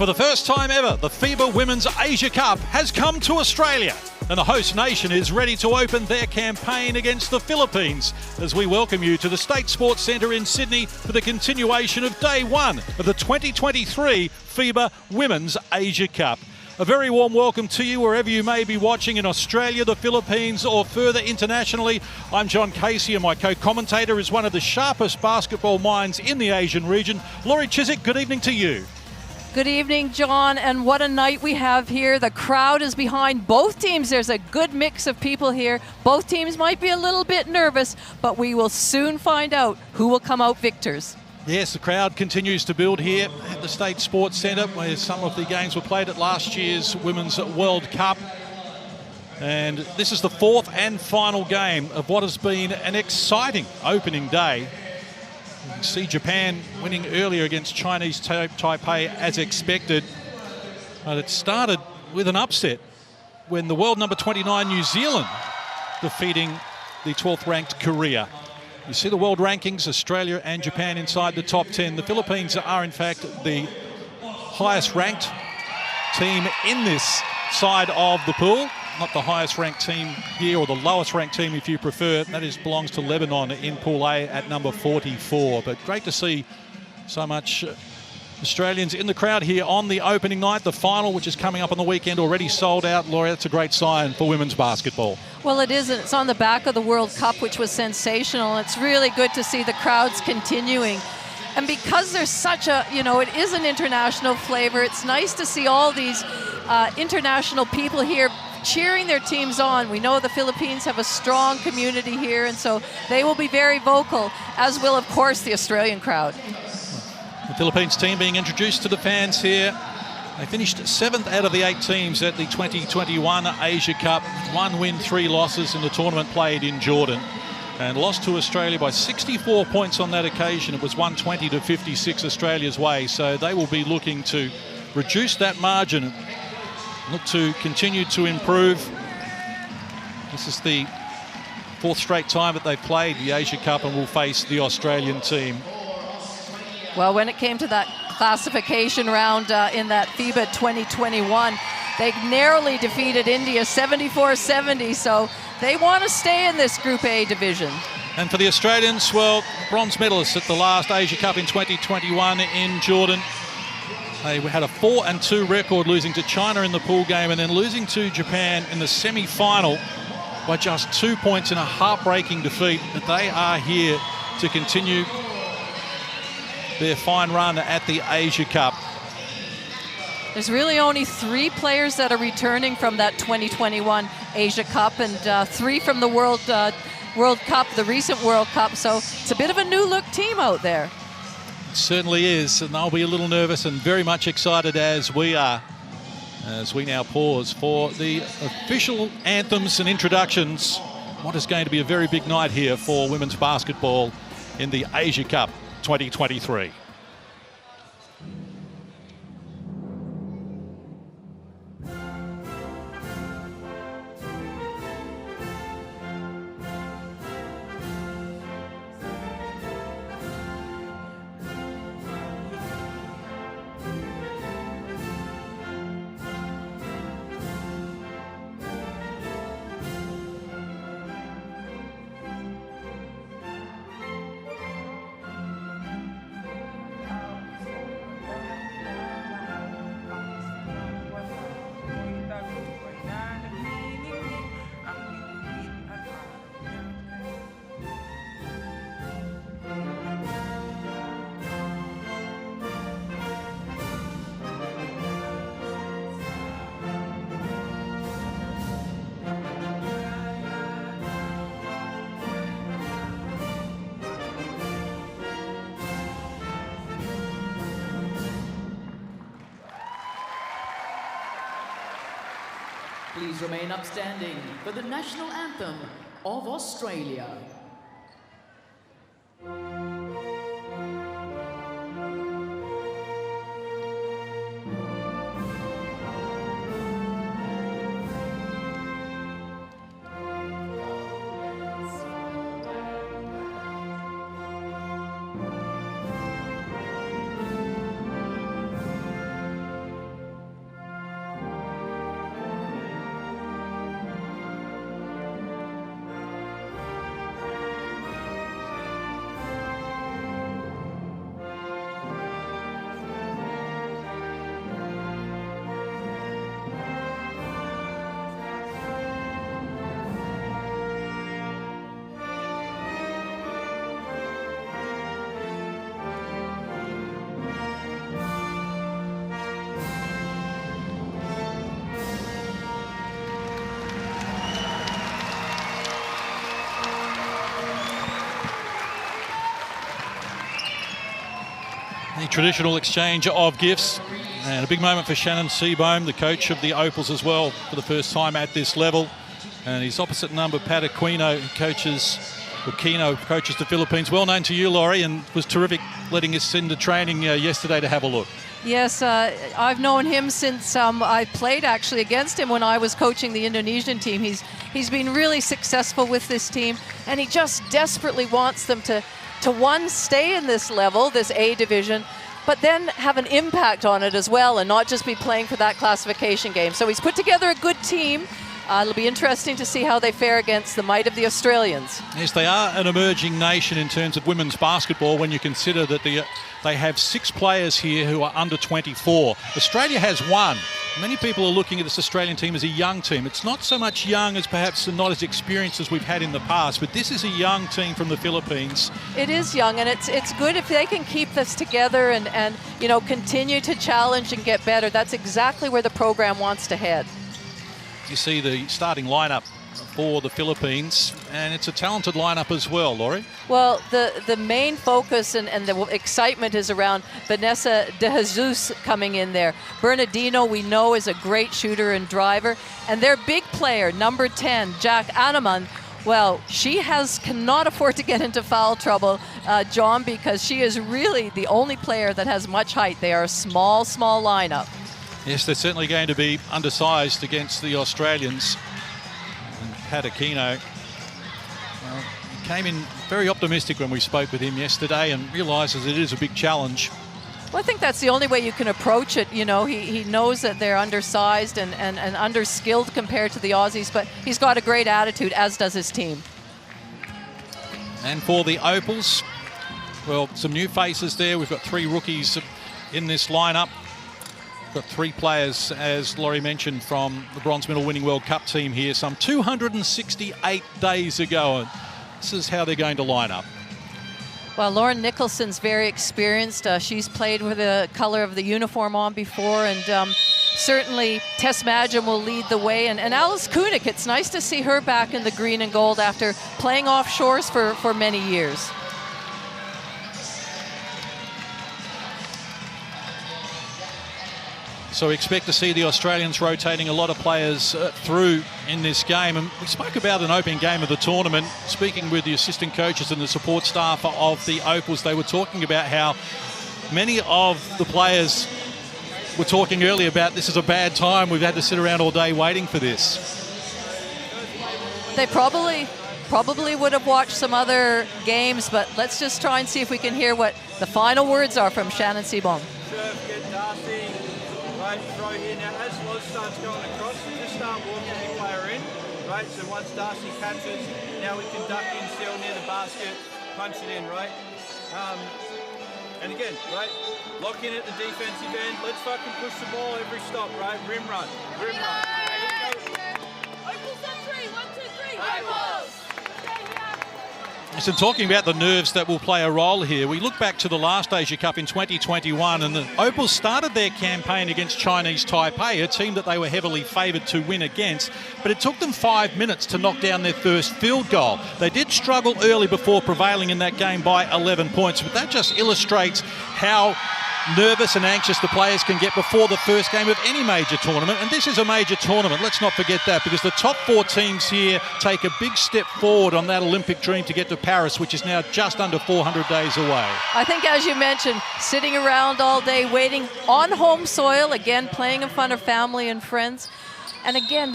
For the first time ever, the FIBA Women's Asia Cup has come to Australia, and the host nation is ready to open their campaign against the Philippines as we welcome you to the State Sports Centre in Sydney for the continuation of Day 1 of the 2023 FIBA Women's Asia Cup. A very warm welcome to you wherever you may be watching in Australia, the Philippines or further internationally. I'm John Casey and my co-commentator is one of the sharpest basketball minds in the Asian region. Laurie Chiswick, good evening to you. Good evening, John, and what a night we have here. The crowd is behind both teams. There's a good mix of people here. Both teams might be a little bit nervous, but we will soon find out who will come out victors. Yes, the crowd continues to build here at the State Sports Centre, where some of the games were played at last year's Women's World Cup. And this is the fourth and final game of what has been an exciting opening day. You can see Japan winning earlier against Chinese Taipei as expected. But it started with an upset when the world number 29 New Zealand defeating the 12th ranked Korea. You see the world rankings, Australia and Japan inside the top 10. The Philippines are in fact the highest ranked team in this side of the pool. Not the highest ranked team here, or the lowest ranked team if you prefer. That belongs to Lebanon in Pool A at number 44. But great to see so much Australians in the crowd here on the opening night. The final, which is coming up on the weekend, already sold out. Laurie, that's a great sign for women's basketball. Well, it is. It's on the back of the World Cup, which was sensational. It's really good to see the crowds continuing. And because there's such a, it is an international flavor, it's nice to see all these international people here cheering their teams on. We know the Philippines have a strong community here, and so they will be very vocal, as will, of course, the Australian crowd. The Philippines team being introduced to the fans here. They finished 7th out of the 8 teams at the 2021 Asia Cup. 1 win, 3 losses in the tournament played in Jordan, and lost to Australia by 64 points on that occasion. It was 120 to 56 Australia's way, so they will be looking to reduce that margin, look to continue to improve. This is the 4th straight time that they've played the Asia Cup and will face the Australian team. Well, when it came to that classification round in that FIBA 2021, they narrowly defeated India 74-70, so they want to stay in this Group A division. And for the Australians, well, bronze medalists at the last Asia Cup in 2021 in Jordan. They had a 4-2 record, losing to China in the pool game and then losing to Japan in the semi-final by just 2 points in a heartbreaking defeat. But they are here to continue their fine run at the Asia Cup. There's really only 3 players that are returning from that 2021 Asia Cup, and 3 from the World Cup, the recent World Cup. So it's a bit of a new look team out there. It certainly is, and they'll be a little nervous and very much excited as we are, as we now pause for the official anthems and introductions. What is going to be a very big night here for women's basketball in the Asia Cup 2023. Please remain upstanding for the national anthem of Australia. traditional exchange of gifts. And a big moment for Shannon Seabohm, the coach of the Opals as well, for the first time at this level. And his opposite number, Pat Aquino, coaches the Philippines. Well known to you, Laurie, and was terrific letting us into training yesterday to have a look. Yes, I've known him since I played actually against him when I was coaching the Indonesian team. He's been really successful with this team, and he just desperately wants them to one, stay in this level, this A division, but then have an impact on it as well and not just be playing for that classification game. So he's put together a good team. It'll be interesting to see how they fare against the might of the Australians. Yes, they are an emerging nation in terms of women's basketball when you consider that they have 6 players here who are under 24. Australia has 1. Many people are looking at this Australian team as a young team. It's not so much young as perhaps not as experienced as we've had in the past, but this is a young team from the Philippines. It is young, and it's good if they can keep this together and continue to challenge and get better. That's exactly where the program wants to head. You see the starting lineup for the Philippines, and it's a talented lineup as well, Laurie. Well, the main focus and the excitement is around Vanessa De Jesus coming in there. Bernardino, we know, is a great shooter and driver, and their big player, number 10, Jack Anaman, well, she cannot afford to get into foul trouble, John, because she is really the only player that has much height. They are a small lineup. Yes, they're certainly going to be undersized against the Australians. And Pat Aquino came in very optimistic when we spoke with him yesterday and realises it is a big challenge. Well, I think that's the only way you can approach it. He knows that they're undersized and underskilled compared to the Aussies, but he's got a great attitude, as does his team. And for the Opals, well, some new faces there. We've got 3 rookies in this lineup. Got 3 players, as Laurie mentioned, from the bronze medal winning World Cup team here some 268 days ago. This is how they're going to line up. Well, Lauren Nicholson's very experienced. She's played with the color of the uniform on before, and certainly Tess Madgen will lead the way. And Alice Kunik, it's nice to see her back in the green and gold after playing offshores for many years. So we expect to see the Australians rotating a lot of players through in this game. And we spoke about an opening game of the tournament. Speaking with the assistant coaches and the support staff of the Opals, they were talking about how many of the players were talking earlier about this is a bad time. We've had to sit around all day waiting for this. They probably would have watched some other games, but let's just try and see if we can hear what the final words are from Shannon Seabohm. Right, throw here now. As Loz starts going across, just start walking the player in. Right, so once Darcy catches, now we can duck in, still near the basket, punch it in, right? And again, right, lock in at the defensive end. Let's fucking push the ball every stop, right? Rim run, rim run. Opals on 3, 1, 2, 3. Opals! So talking about the nerves that will play a role here, we look back to the last Asia Cup in 2021, and the Opals started their campaign against Chinese Taipei, a team that they were heavily favoured to win against, but it took them 5 minutes to knock down their first field goal. They did struggle early before prevailing in that game by 11 points, but that just illustrates how nervous and anxious the players can get before the first game of any major tournament, and this is a major tournament. Let's not forget that, because the top 4 teams here take a big step forward on that Olympic dream to get to Paris, which is now just under 400 days away. I think, as you mentioned, sitting around all day waiting on home soil, again playing in front of family and friends, and again,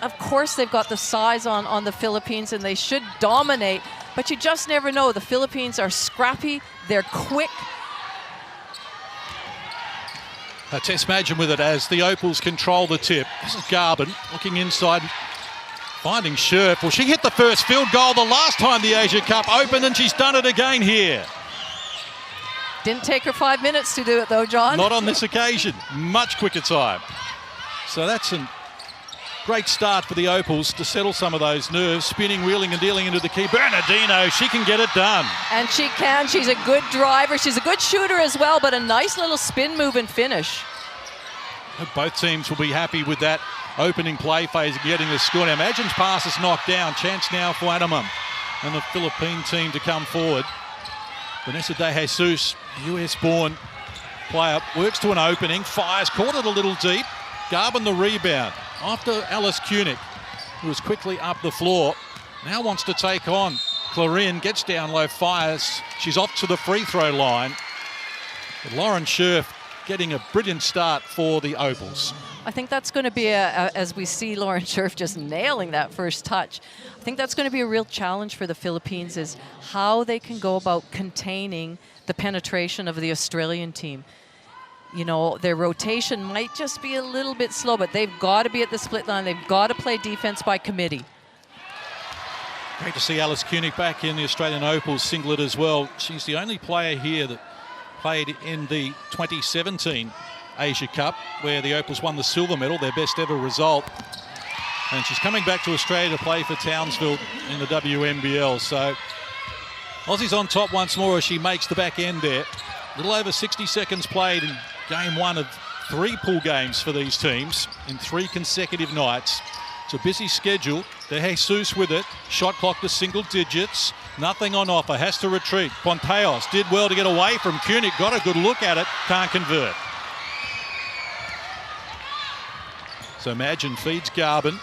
of course they've got the size on the Philippines and they should dominate, but you just never know. The Philippines are scrappy, they're quick. Tess Madgen with it as the Opals control the tip. This is Garvin looking inside, finding Scherf. Well, she hit the first field goal the last time the Asia Cup opened, and she's done it again here. Didn't take her 5 minutes to do it though, John. Not on this occasion. Much quicker time. So that's a great start for the Opals to settle some of those nerves. Spinning, wheeling and dealing into the key. Bernardino, she can get it done. And she can. She's a good driver. She's a good shooter as well, but a nice little spin move and finish. Both teams will be happy with that opening play phase and getting the score. Now, Madgen's pass is knocked down. Chance now for Anamum and the Philippine team to come forward. Vanessa De Jesus US-born player works to an opening, fires, caught it a little deep. Garben the rebound after Alice Kunick, who was quickly up the floor. Now wants to take on Clarin, gets down low, fires. She's off to the free throw line. But Lauren Scherf getting a brilliant start for the Opals. I think that's going to be, as we see Lauren Scherf just nailing that first touch, I think that's going to be a real challenge for the Philippines, is how they can go about containing the penetration of the Australian team. You know, their rotation might just be a little bit slow, but they've got to be at the split line. They've got to play defense by committee. Great to see Alice Kunick back in the Australian Opals singlet as well. She's the only player here that played in the 2017 Asia Cup, where the Opals won the silver medal, their best ever result. And she's coming back to Australia to play for Townsville in the WNBL. So Aussies on top once more as she makes the back end there. A little over 60 seconds played in game one of 3 pool games for these teams in 3 consecutive nights. It's a busy schedule. De Jesus with it. Shot clock to single digits. Nothing on offer. Has to retreat. Ponteos did well to get away from Kunick. Got a good look at it. Can't convert. So Imagine feeds Garben.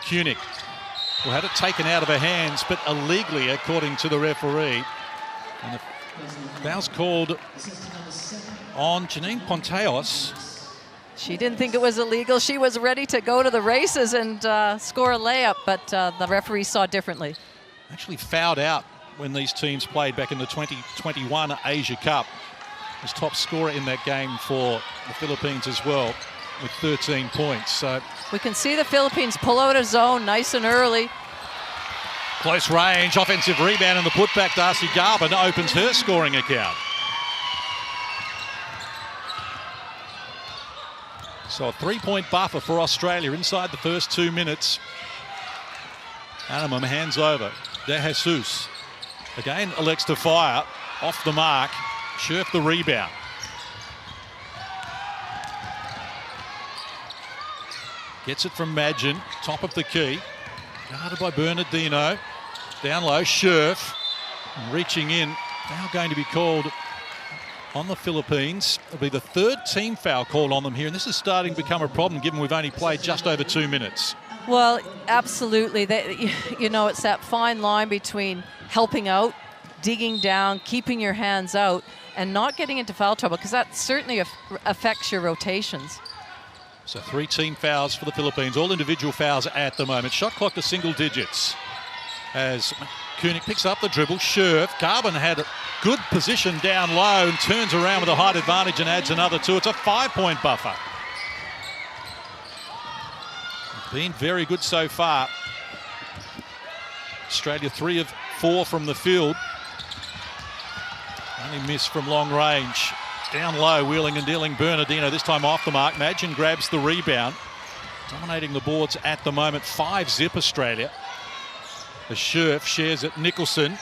Kunick will have it taken out of her hands, but illegally, according to the referee. And the foul's called on Janine Ponteos. She didn't think it was illegal. She was ready to go to the races and score a layup, but the referee saw differently. Actually fouled out when these teams played back in the 2021 Asia Cup. Was top scorer in that game for the Philippines as well, with 13 points. So we can see the Philippines pull out a zone nice and early. Close range, offensive rebound, and the putback. Darcy Garben opens her scoring account. So a 3-point buffer for Australia inside the first 2 minutes. Animam hands over. De Jesus again elects to fire off the mark. Scherf the rebound. Gets it from Magin, top of the key. Guarded by Bernardino. Down low, Scherf. Reaching in. Now going to be called on the Philippines. It'll be the 3rd team foul called on them here, and this is starting to become a problem given we've only played just over 2 minutes. Well, absolutely. You know, it's that fine line between helping out, digging down, keeping your hands out, and not getting into foul trouble, because that certainly affects your rotations. So 3 team fouls for the Philippines, all individual fouls at the moment. Shot clock to single digits as Kunick picks up the dribble. Scherf, Garben had a good position down low and turns around with a height advantage and adds another 2. It's a 5-point buffer. Been very good so far. Australia 3 of 4 from the field. Only miss from long range. Down low, wheeling and dealing Bernardino, this time off the mark. Magin grabs the rebound. Dominating the boards at the moment. 5-zip Australia. The Scherf shares it. Nicholson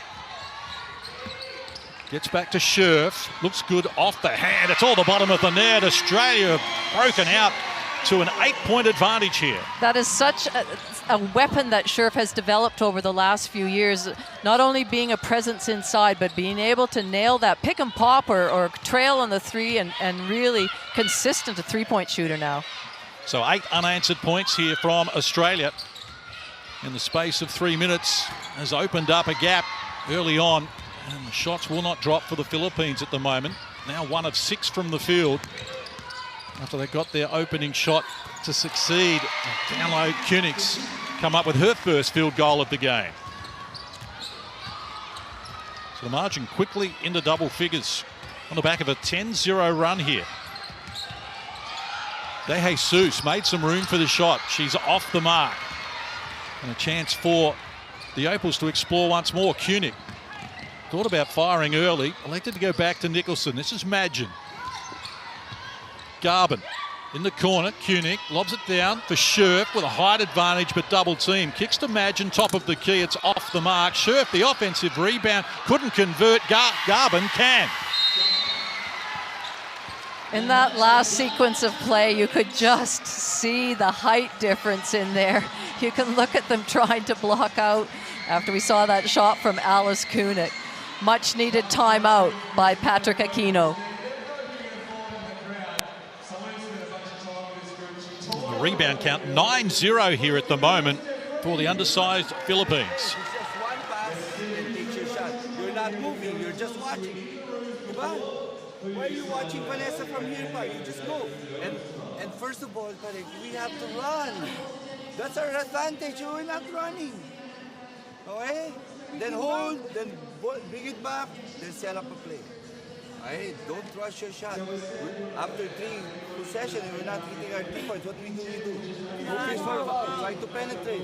gets back to Scherf. Looks good off the hand. It's all the bottom of the net. Australia broken out to an 8-point advantage here. That is such a weapon that Scherf has developed over the last few years. Not only being a presence inside, but being able to nail that pick and pop or trail on the 3 and really consistent a 3-point shooter now. So 8 unanswered points here from Australia. In the space of 3 minutes has opened up a gap early on, and the shots will not drop for the Philippines at the moment. Now 1 of 6 from the field after they got their opening shot to succeed. Down low, Kunick's come up with her first field goal of the game. So the margin quickly into double figures on the back of a 10-0 run here. De Jesus made some room for the shot. She's off the mark. And a chance for the Opals to explore once more. Kunick thought about firing early, elected to go back to Nicholson. This is Magin. Garben in the corner. Kunick lobs it down for Scherf with a height advantage, but double team. Kicks to Magin, top of the key. It's off the mark. Scherf, the offensive rebound, couldn't convert. Garben can. In that last sequence of play, you could just see the height difference in there. You can look at them trying to block out after we saw that shot from Alice Kunick. much needed timeout by Patrick Aquino. The rebound count 9-0 here at the moment for the undersized Philippines. It's just one pass and take your shot. You're not moving, you're just watching. Diba? Why are you watching Vanessa from here pa? You just go. And first of all, pare, we have to run. That's our advantage. We're not running. Okay? Then hold, then bring it back, then set up a play. Okay? Don't rush your shot. After 3 possessions, we're not hitting our 3 points. What do? Focus forward, try to penetrate.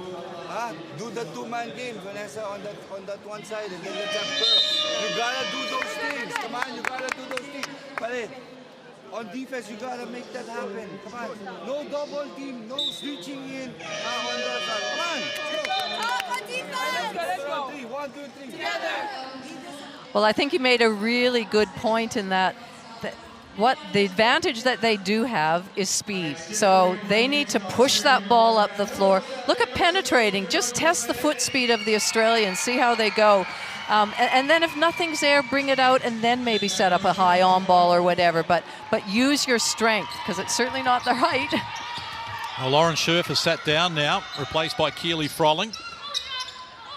Do the two-man game, Vanessa, on that one side, and then let's have curl. You gotta do those things. Come on, you gotta do those things. Pare, on defense, you gotta make that happen. Come on. No double team, no switching in on that side. Come on, let's go. Let's go. 1, 2, 3. Together. Well, I think you made a really good point in that what the advantage that they do have is speed. So they need to push that ball up the floor. Look at penetrating. Just test the foot speed of the Australians. See how they go. And then if nothing's there, bring it out and then maybe set up a high on ball or whatever. But use your strength, because it's certainly not their height. Well, Lauren Scherf has sat down now, replaced by Keely Froling.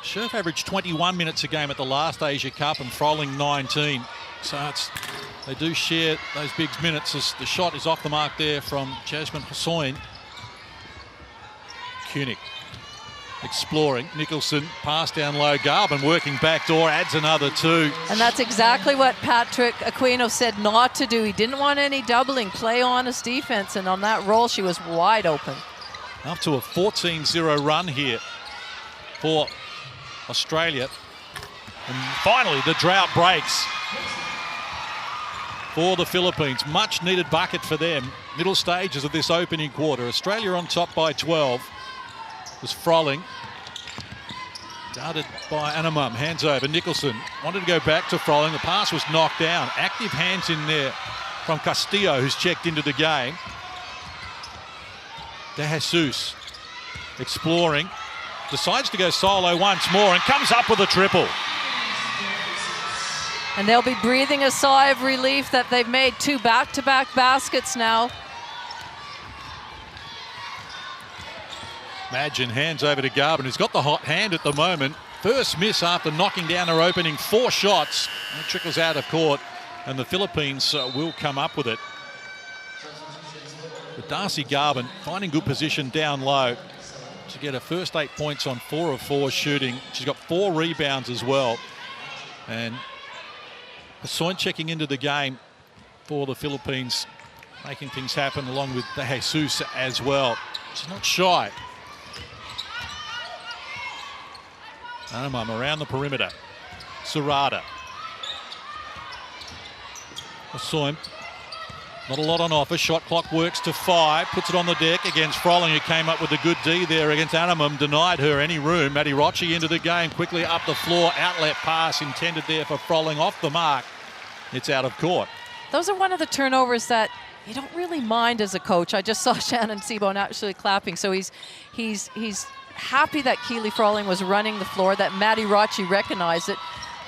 Scherf averaged 21 minutes a game at the last Asia Cup and Froling 19. So they do share those big minutes as the shot is off the mark there from Jasmine Hossain. Koenig exploring. Nicholson, pass down low. Garvin working backdoor, adds another 2. And that's exactly what Patrick Aquino said not to do. He didn't want any doubling, play honest defense, and on that roll she was wide open. Up to a 14-0 run here for Australia. And finally the drought breaks for the Philippines. Much needed bucket for them. Middle stages of this opening quarter. Australia on top by 12. Was Froling. Darted by Anamum. Hands over. Nicholson wanted to go back to Froling. The pass was knocked down. Active hands in there from Castillo, who's checked into the game. De Jesus exploring. Decides to go solo once more and comes up with a triple. And they'll be breathing a sigh of relief that they've made 2 back-to-back baskets now. Imagine hands over to Garvin, who's got the hot hand at the moment. First miss after knocking down her opening 4 shots. It trickles out of court, and the Philippines will come up with it. But Darcy Garvin finding good position down low to get her first 8 points on 4 of 4 shooting. She's got 4 rebounds as well. And Hossain checking into the game for the Philippines, making things happen along with De Jesus as well. She's not shy. Anamum around the perimeter. Serrata. Hossain. Not a lot on offer. Shot clock works to 5. Puts it on the deck against Froling, who came up with a good D there against Anamum. Denied her any room. Maddie Rocci into the game. Quickly up the floor. Outlet pass intended there for Froling. Off the mark. It's out of court. Those are one of the turnovers that you don't really mind as a coach. I just saw Shannon Seaborn actually clapping. So he's happy that Keely Froling was running the floor, that Maddie Rocci recognized it.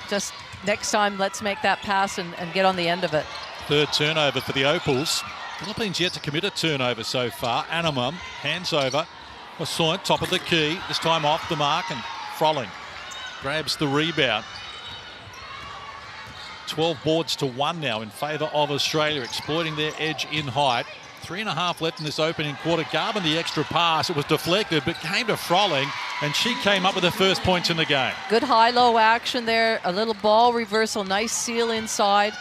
Just next time, let's make that pass and get on the end of it. 3rd turnover for the Opals. Philippines yet to commit a turnover so far. Anamum, hands over. Hossain, top of the key. This time off the mark, and Froling grabs the rebound. 12 boards to 1 now in favour of Australia, exploiting their edge in height. 3.5 left in this opening quarter. Garvin the extra pass. It was deflected, but came to Froling, and she came up with her first points in the game. Good high-low action there. A little ball reversal. Nice seal inside.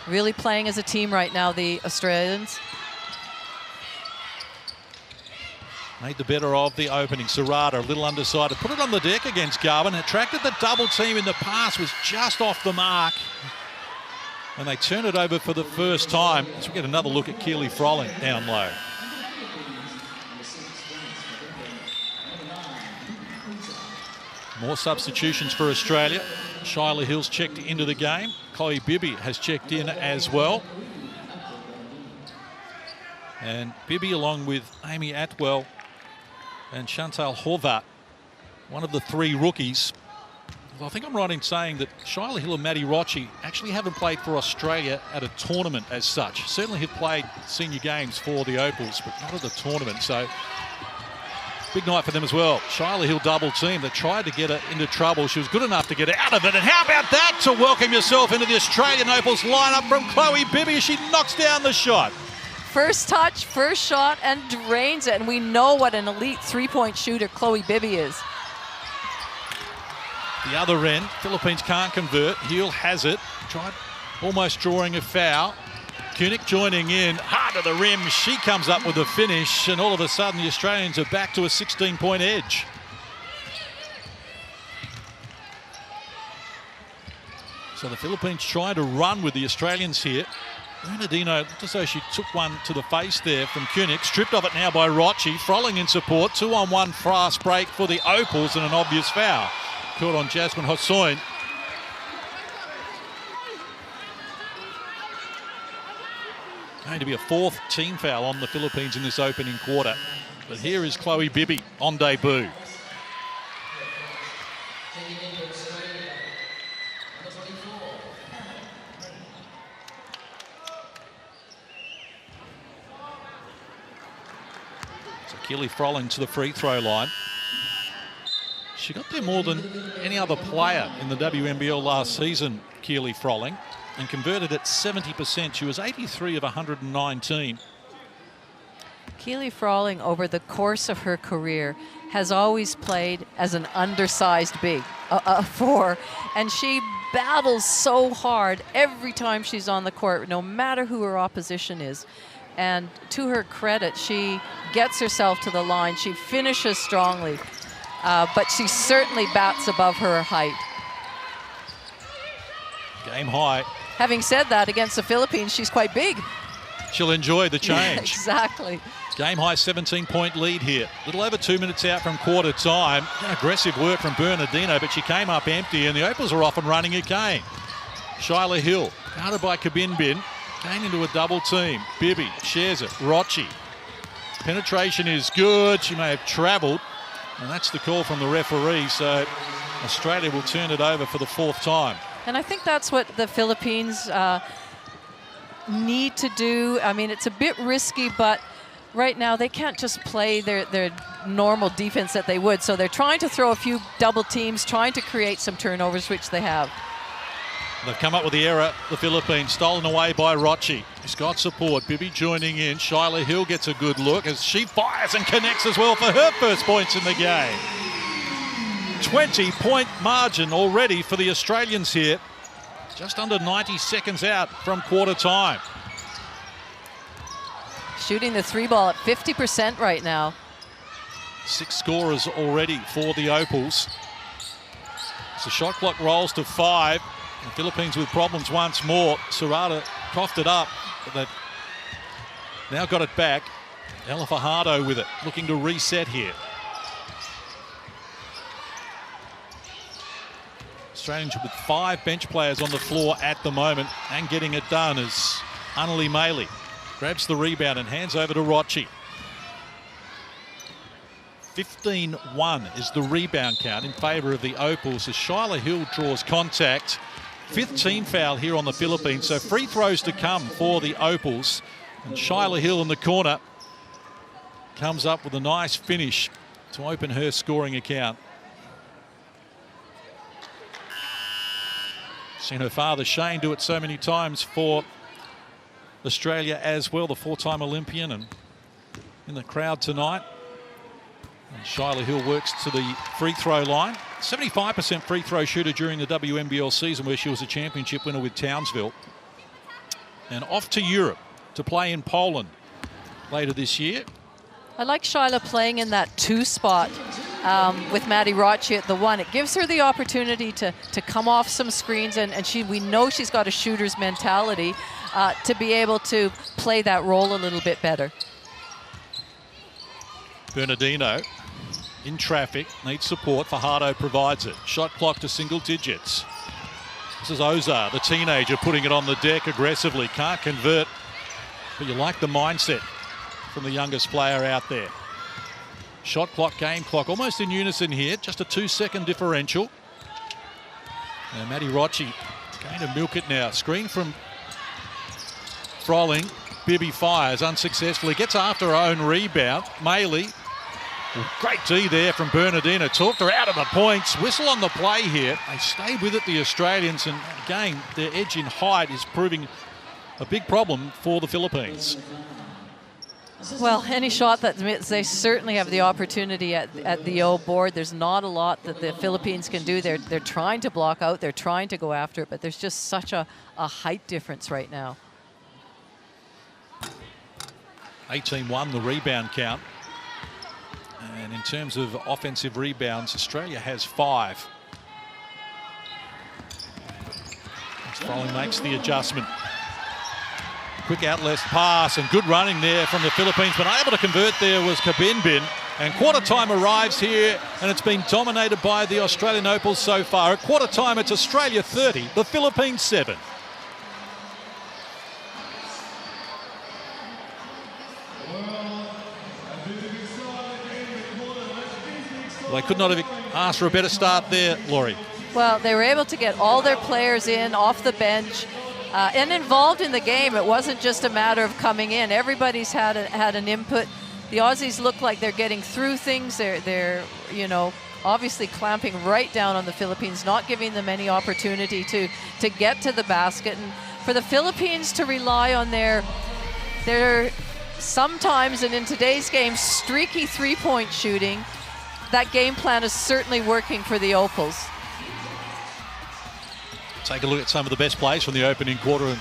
Really playing as a team right now, the Australians. Made the better of the opening. Serrata, a little undecided. Put it on the deck against Garvin. Attracted the double team in the pass. Was just off the mark. And they turn it over for the first time. So we get another look at Keely Froling down low. More substitutions for Australia. Shyla Hill's checked into the game. Chloe Bibby has checked in as well. And Bibby, along with Amy Atwell and Chantal Horvat, one of the 3 rookies, I think I'm right in saying that Shyla Hill and Maddie Rocci actually haven't played for Australia at a tournament as such. Certainly have played senior games for the Opals, but not at a tournament. So big night for them as well. Shyla Hill double team. They tried to get her into trouble. She was good enough to get out of it. And how about that to welcome yourself into the Australian Opals lineup from Chloe Bibby as she knocks down the shot. First touch, first shot, and drains it. And we know what an elite three-point shooter Chloe Bibby is. The other end, Philippines can't convert. Hill has it. Tried almost drawing a foul. Koenig joining in, hard to the rim. She comes up with a finish, and all of a sudden the Australians are back to a 16-point edge. So the Philippines trying to run with the Australians here. Bernardino looked as though she took one to the face there from Koenig. Stripped of it now by Rocci. Frolling in support. 2-on-1 fast break for the Opals and an obvious foul. Caught on Jasmine Hossoin. Going to be a fourth team foul on the Philippines in this opening quarter. But here is Chloe Bibby on debut. So Keely Frolling to the free throw line. She got there more than any other player in the WNBL last season, Keely Frolling, and converted at 70%. She was 83 of 119. Keely Frolling, over the course of her career, has always played as an undersized big, four, and she battles so hard every time she's on the court, no matter who her opposition is. And to her credit, she gets herself to the line. She finishes strongly. But she certainly bats above her height. Game high. Having said that, against the Philippines, she's quite big. She'll enjoy the change. Exactly. Game high 17-point lead here. Little over 2 minutes out from quarter time. Aggressive work from Bernardino, but she came up empty, and the Opals are off and running again. Shyla Hill, guarded by Kabinbin, came into a double team. Bibby shares it. Rocci. Penetration is good. She may have travelled. And that's the call from the referee, so Australia will turn it over for the fourth time. And I think that's what the Philippines need to do. I mean, it's a bit risky, but right now they can't just play their normal defense that they would. So they're trying to throw a few double teams, trying to create some turnovers, which they have. They've come up with the error, the Philippines, stolen away by Rocci. He's got support. Bibby joining in. Shyla Hill gets a good look as she fires and connects as well for her first points in the game. 20-point margin already for the Australians here. Just under 90 seconds out from quarter time. Shooting the three ball at 50% right now. 6 scorers already for the Opals. So shot clock rolls to 5. The Philippines with problems once more. Serrata coughed it up, but they've now got it back. Ella Fajardo with it, looking to reset here. Australians with 5 bench players on the floor at the moment and getting it done as Annalie Maley grabs the rebound and hands over to Rocci. 15-1 is the rebound count in favour of the Opals as Shyla Hill draws contact. 5th team foul here on the Philippines, so free throws to come for the Opals. And Shyla Hill in the corner comes up with a nice finish to open her scoring account. Seen her father Shane do it so many times for Australia as well, the 4-time Olympian, and in the crowd tonight. And Shyla Hill works to the free throw line. 75% free throw shooter during the WNBL season, where she was a championship winner with Townsville. And off to Europe to play in Poland later this year. I like Shyla playing in that 2 spot with Maddie Rocci at the 1. It gives her the opportunity to come off some screens, and we know she's got a shooter's mentality to be able to play that role a little bit better. Bernardino in traffic, needs support. Fajardo provides it. Shot clock to single digits. This is Ozar, the teenager, putting it on the deck aggressively. Can't convert, but you like the mindset from the youngest player out there. Shot clock, game clock, almost in unison here. Just a 2-second differential. And Maddie Rocci going to milk it now. Screen from Froling. Bibby fires unsuccessfully. Gets after her own rebound. Maley. Great D there from Bernardina. Talked her out of the points. Whistle on the play here. They stay with it, the Australians. And again, their edge in height is proving a big problem for the Philippines. Well, any shot that they certainly have the opportunity at the O board. There's not a lot that the Philippines can do. They're trying to block out. They're trying to go after it, but there's just such a height difference right now. 18-1 the rebound count. And in terms of offensive rebounds, Australia has 5. Froling makes the adjustment. Quick outlet pass and good running there from the Philippines, but able to convert there was Kabinbin. And quarter time arrives here, and it's been dominated by the Australian Opals so far. At quarter time, it's Australia 30, the Philippines 7. They could not have asked for a better start there, Laurie. Well, they were able to get all their players in off the bench and involved in the game. It wasn't just a matter of coming in. Everybody's had an input. The Aussies look like they're getting through things. They're obviously clamping right down on the Philippines, not giving them any opportunity to get to the basket. And for the Philippines to rely on their sometimes, and in today's game, streaky three-point shooting, that game plan is certainly working for the Opals. Take a look at some of the best plays from the opening quarter. And,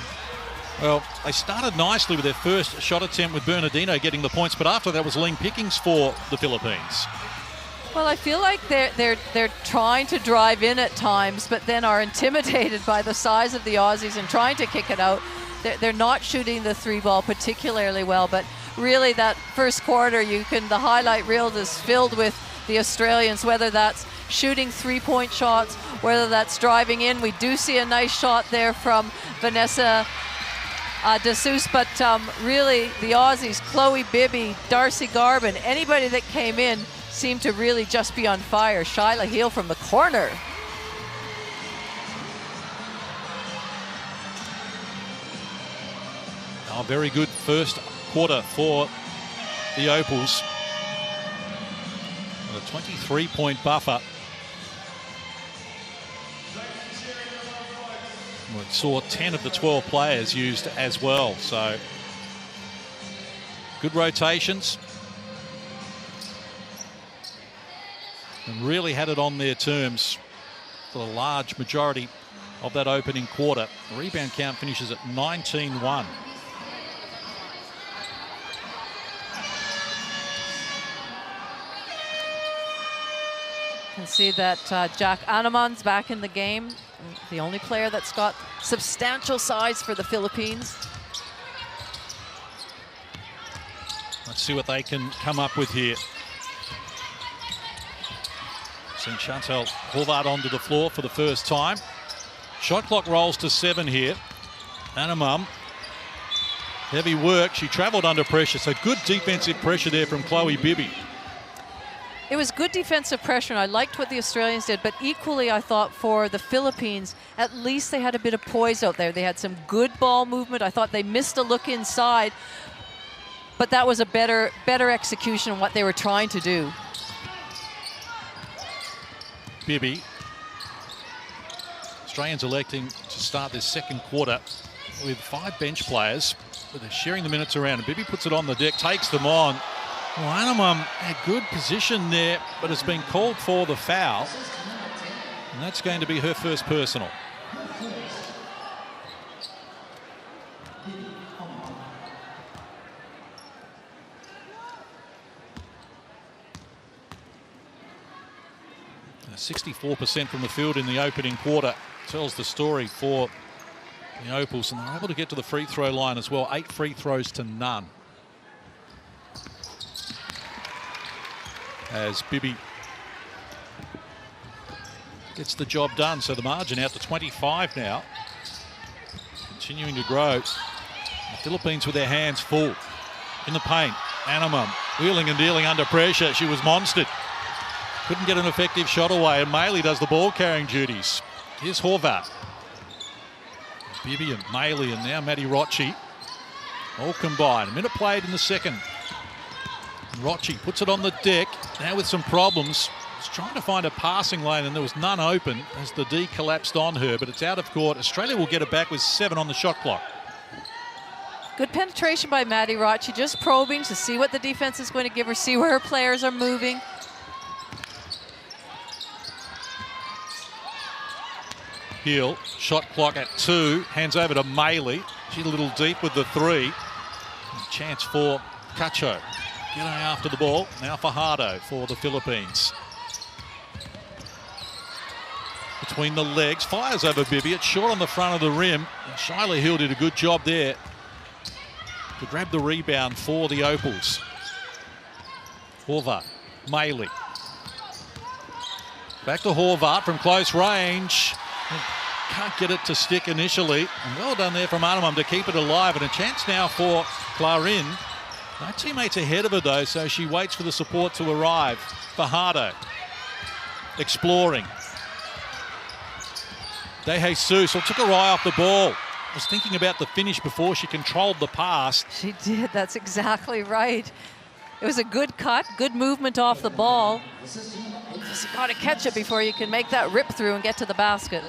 well, they started nicely with their first shot attempt with Bernardino getting the points, but after that was Ling Pickings for the Philippines. Well, I feel like they're trying to drive in at times, but then are intimidated by the size of the Aussies and trying to kick it out. They're not shooting the three ball particularly well, but really that first quarter, the highlight reel is filled with the Australians, whether that's shooting three-point shots, whether that's driving in. We do see a nice shot there from Vanessa De Sousa, but really the Aussies, Chloe Bibby, Darcy Garvin, anybody that came in seemed to really just be on fire. Shyla Heel from the corner. A very good first quarter for the Opals. A 23-point buffer. We saw 10 of the 12 players used as well, so good rotations. And really had it on their terms for the large majority of that opening quarter. The rebound count finishes at 19-1. You can see that Jack Anaman's back in the game. The only player that's got substantial size for the Philippines. Let's see what they can come up with here. Seeing Chantal Horvath onto the floor for the first time. Shot clock rolls to 7 here. Anamam, heavy work. She travelled under pressure, so good defensive pressure there from Chloe Bibby. It was good defensive pressure, and I liked what the Australians did, but equally I thought for the Philippines, at least they had a bit of poise out there. They had some good ball movement. I thought they missed a look inside, but that was a better execution of what they were trying to do. Bibby. Australians electing to start this second quarter with 5 bench players, but they're sharing the minutes around, and Bibby puts it on the deck, takes them on. Well, Anamam had good position there, but it's been called for the foul. And that's going to be her first personal. Now, 64% from the field in the opening quarter tells the story for the Opals, and they're able to get to the free throw line as well. 8 free throws to none. As Bibby gets the job done. So the margin out to 25 now. Continuing to grow. The Philippines with their hands full. In the paint, Anamam wheeling and dealing under pressure. She was monstered. Couldn't get an effective shot away, and Maley does the ball carrying duties. Here's Horvath. Bibi and Maley and now Maddie Rocci. All combined. A minute played in the second. Rocci puts it on the deck. Now with some problems. He's trying to find a passing lane and there was none open as the D collapsed on her, but it's out of court. Australia will get it back with 7 on the shot clock. Good penetration by Maddie Rocci, just probing to see what the defense is going to give her, see where her players are moving. Heel, shot clock at 2, hands over to Maley. She's a little deep with the 3. Chance for Cacho. Getting after the ball. Now Fajardo for the Philippines. Between the legs, fires over Bibi. It's short on the front of the rim. And Shyla Hill did a good job there to grab the rebound for the Opals. Horvath, Maley. Back to Horvath from close range. Can't get it to stick initially. And well done there from Arnhem to keep it alive. And a chance now for Clarin. No teammates ahead of her though, so she waits for the support to arrive. Fajardo exploring. De Jesus took her eye off the ball. Was thinking about the finish before she controlled the pass. She did, that's exactly right. It was a good cut, good movement off the ball. Just got to catch it before you can make that rip through and get to the basket.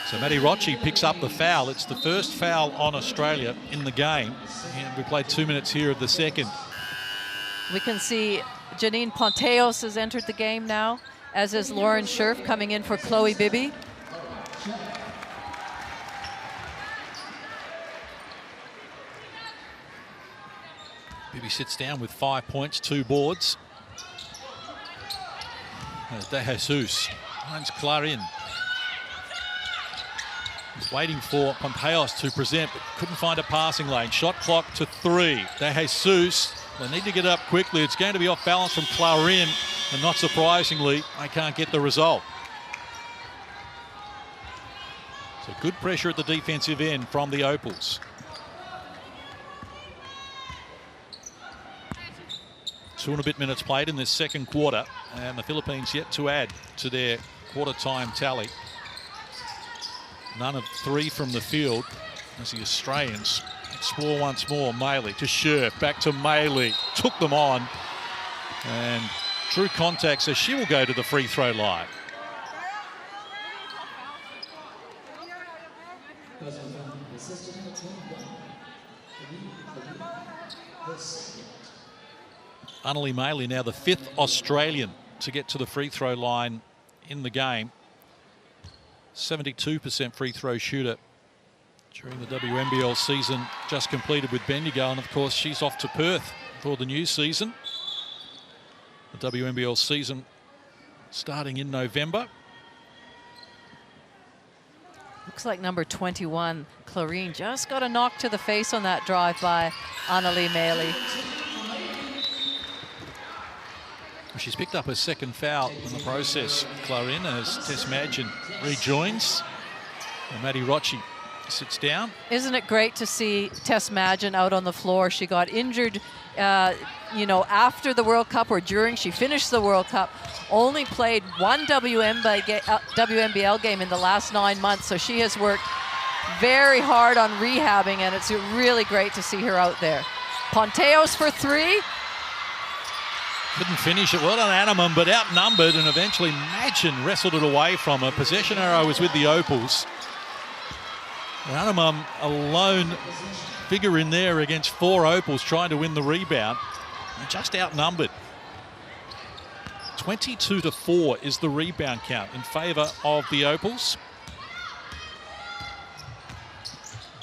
So Maddie Rocci picks up the foul. It's the first foul on Australia in the game. And we played 2 minutes here of the second. We can see Janine Ponteos has entered the game now, as is Lauren Scherf coming in for Chloe Bibi. Bibi sits down with 5 points, 2 boards. There's De Jesus. Finds Clarin. He's waiting for Ponteos to present, but couldn't find a passing lane. Shot clock to 3. De Jesus. They need to get up quickly. It's going to be off balance from Clarin, and not surprisingly, they can't get the result. So good pressure at the defensive end from the Opals. 2 and a bit minutes played in this second quarter, and the Philippines yet to add to their quarter time tally. None of 3 from the field as the Australians explore once more. Maley to Scherf, back to Maley, took them on, and true contact, so she will go to the free throw line. Annalie Maley now the 5th Australian to get to the free throw line in the game. 72% free throw shooter during the WNBL season just completed with Bendigo, and of course she's off to Perth for the new season. The WNBL season starting in November. Looks like number 21, Clarin, just got a knock to the face on that drive by Annalie Maley. She's picked up her second foul in the process, Clarin, as Tess Madgen rejoins. And Maddie Rocci sits down. Isn't it great to see Tess Madgen out on the floor? She got injured, you know, after the World Cup or during. She finished the World Cup, only played 1 WNBL game in the last 9 months, so she has worked very hard on rehabbing, and it's really great to see her out there. Ponteos for 3. Couldn't finish it. Well done, Anneman, but outnumbered, and eventually Madgen wrestled it away from her. Possession arrow was with the Opals. And Anneman, a lone figure in there against 4 Opals trying to win the rebound. And just outnumbered. 22-4 is the rebound count in favour of the Opals.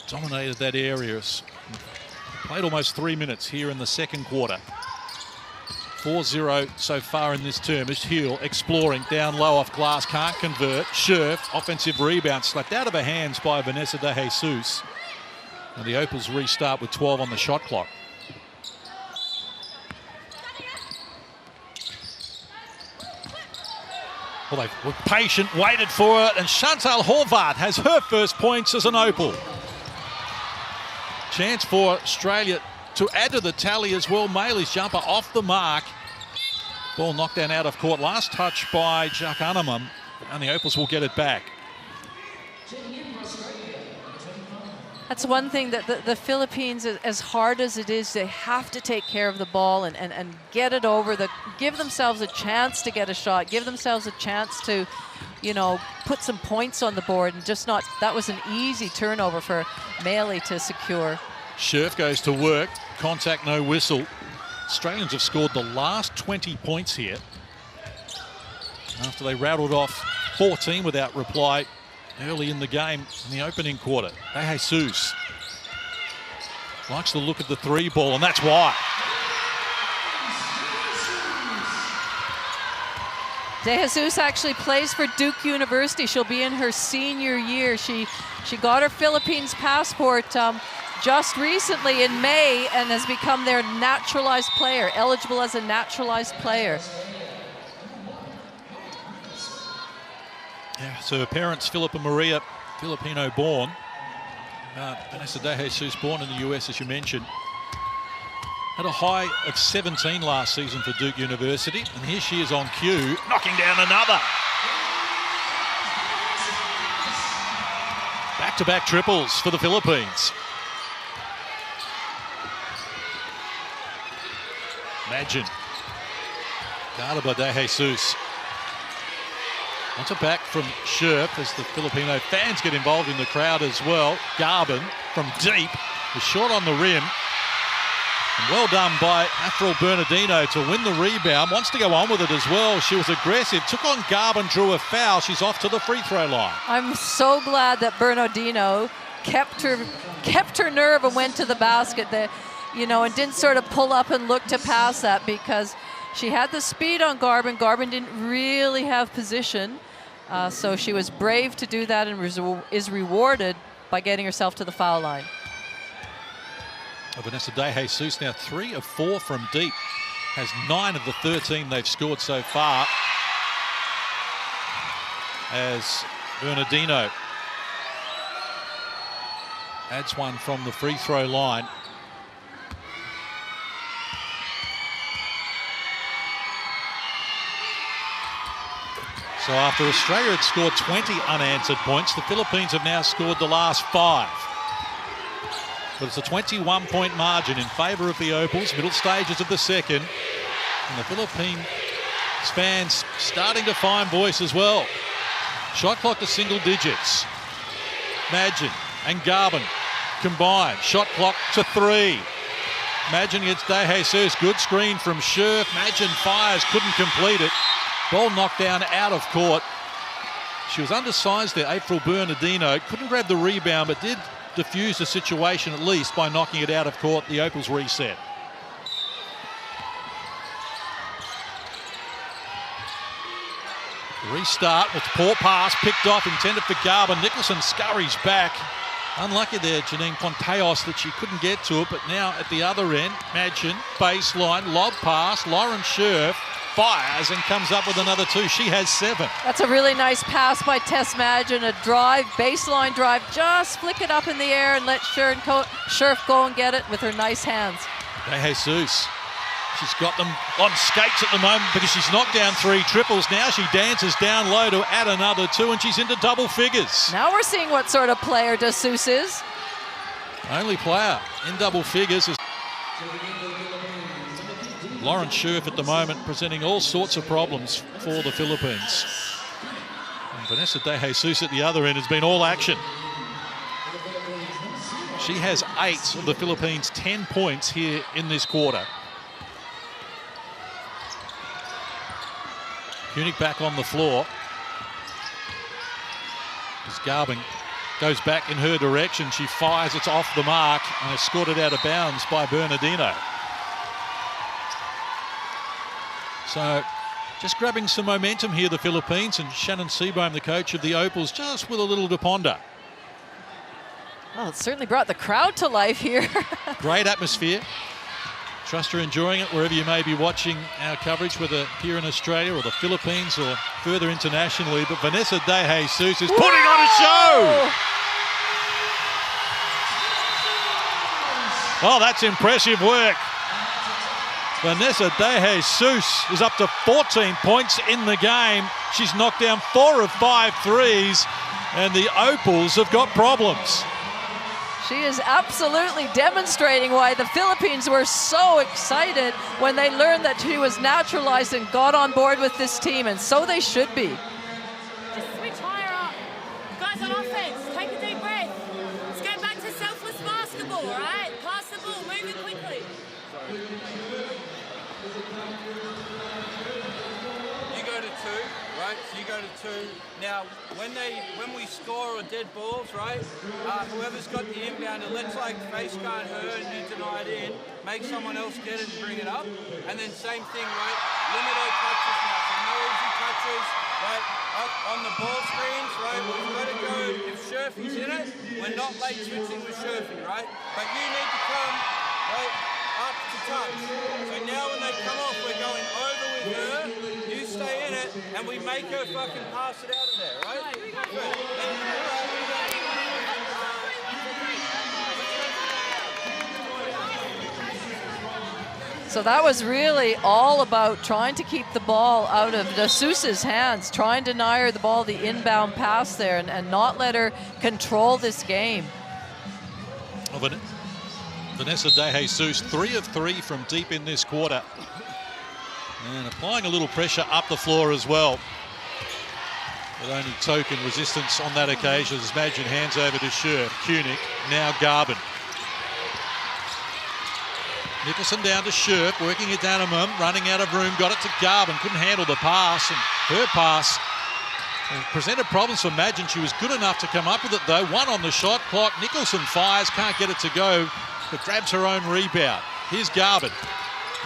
Dominated that area. Played almost 3 minutes here in the second quarter. 4-0 so far in this term. Is Hill exploring down low off glass, can't convert. Scherf, offensive rebound, slapped out of her hands by Vanessa De Jesus. And the Opals restart with 12 on the shot clock. Well, they were patient, waited for it, and Chantal Horvath has her first points as an Opal. Chance for Australia to add to the tally as well. Maley's jumper off the mark. Ball knocked down out of court. Last touch by Jack Anneman. And the Opals will get it back. That's one thing that the Philippines, as hard as it is, they have to take care of the ball and get it over, give themselves a chance to get a shot, give themselves a chance to, you know, put some points on the board, and just not, that was an easy turnover for Maley to secure. Scherf goes to work, contact, no whistle. Australians have scored the last 20 points here after they rattled off 14 without reply early in the game in the opening quarter. De Jesus likes the look of the three ball, and that's why. De Jesus actually plays for Duke University. She'll be in her senior year. She got her Philippines passport just recently in May and has become their naturalized player, eligible as a naturalized player. Yeah, so her parents, Philippa Maria, Filipino born. Vanessa De Jesus born in the US, as you mentioned. Had a high of 17 last season for Duke University. And here she is on cue, knocking down another. Back-to-back triples for the Philippines. Imagine. Guarded by De Jesus. Wants it back from Scherf as the Filipino fans get involved in the crowd as well. Garvin from deep, was short on the rim. And well done by Avril Bernardino to win the rebound. Wants to go on with it as well. She was aggressive, took on Garvin, drew a foul. She's off to the free throw line. I'm so glad that Bernardino kept her nerve and went to the basket, you know, and didn't sort of pull up and look to pass that, because she had the speed on Garvin. Garvin didn't really have position. So she was brave to do that and is rewarded by getting herself to the foul line. Vanessa De Jesus now 3 of 4 from deep. Has 9 of the 13 they've scored so far. As Bernardino adds one from the free throw line. So after Australia had scored 20 unanswered points, the Philippines have now scored the last 5. But it's a 21-point margin in favour of the Opals, middle stages of the second. And the Philippine fans starting to find voice as well. Shot clock to single digits. Madgen and Garvin combined. Shot clock to 3. Madgen gets De Jesus. Good screen from Scherf. Madgen fires, couldn't complete it. Ball knocked down out of court. She was undersized there, Avril Bernardino. Couldn't grab the rebound, but did diffuse the situation at least by knocking it out of court. The Opals reset. Restart with poor pass, picked off, intended for Garvin. Nicholson scurries back. Unlucky there, Janine Ponteos, that she couldn't get to it, but now at the other end, Madgen, baseline, lob pass, Lauren Scherf fires and comes up with another 2. She has 7. That's a really nice pass by Tess Madgen, a drive, baseline drive, just flick it up in the air and let Scherf go and get it with her nice hands. De Jesus, she's got them on skates at the moment because she's knocked down 3 triples. Now she dances down low to add another 2, and she's into double figures. Now we're seeing what sort of player De Jesus is. Only player in double figures is Lauren Scherf at the moment, presenting all sorts of problems for the Philippines. And Vanessa De Jesus at the other end has been all action. She has 8 of the Philippines' 10 points here in this quarter. Koenig back on the floor. As Garvin goes back in her direction, she fires, it's off the mark, and is scored out of bounds by Bernardino. So just grabbing some momentum here, the Philippines, and Shannon Seabohm, the coach of the Opals, just with a little to ponder. Well, it certainly brought the crowd to life here. Great atmosphere. Trust you're enjoying it wherever you may be watching our coverage, whether here in Australia or the Philippines or further internationally. But Vanessa De Jesus is putting on a show! Oh, that's impressive work. Vanessa De Jesus is up to 14 points in the game. She's knocked down 4 of 5 threes, and the Opals have got problems. She is absolutely demonstrating why the Philippines were so excited when they learned that she was naturalized and got on board with this team, and so they should be. Just switch higher up. Guys on offense, take a deep breath. Let's go back to selfless basketball, all right? Pass the ball, move it quickly. You go to 2, right? So you go to 2. Now, when we score or dead balls, right? Whoever's got the inbounder, let's like face guard her and you deny it in, make someone else get it and bring it up, and then same thing, right? Limit her touches now, so no easy touches, right? Up on the ball screens, right? We've got to go. If Sherfy's in it, we're not late switching with Sherfy, right? But you need to come, right? Up to touch. So now when they come off, we're going over with her, you stay in it, and we make her fucking pass it out of there, right? So that was really all about trying to keep the ball out of De Jesus's hands, trying to deny her the ball, the inbound pass there, and not let her control this game. Vanessa De Jesus, 3 of 3 from deep in this quarter. And applying a little pressure up the floor as well. But only token resistance on that occasion as Madgen hands over to Scherf. Koenig, now Garvin. Nicholson down to Scherf, working it down a mum, running out of room, got it to Garvin, couldn't handle the pass, and her pass presented problems for Madgen. She was good enough to come up with it though. 1 on the shot clock. Nicholson fires, can't get it to go, but grabs her own rebound. Here's Garvin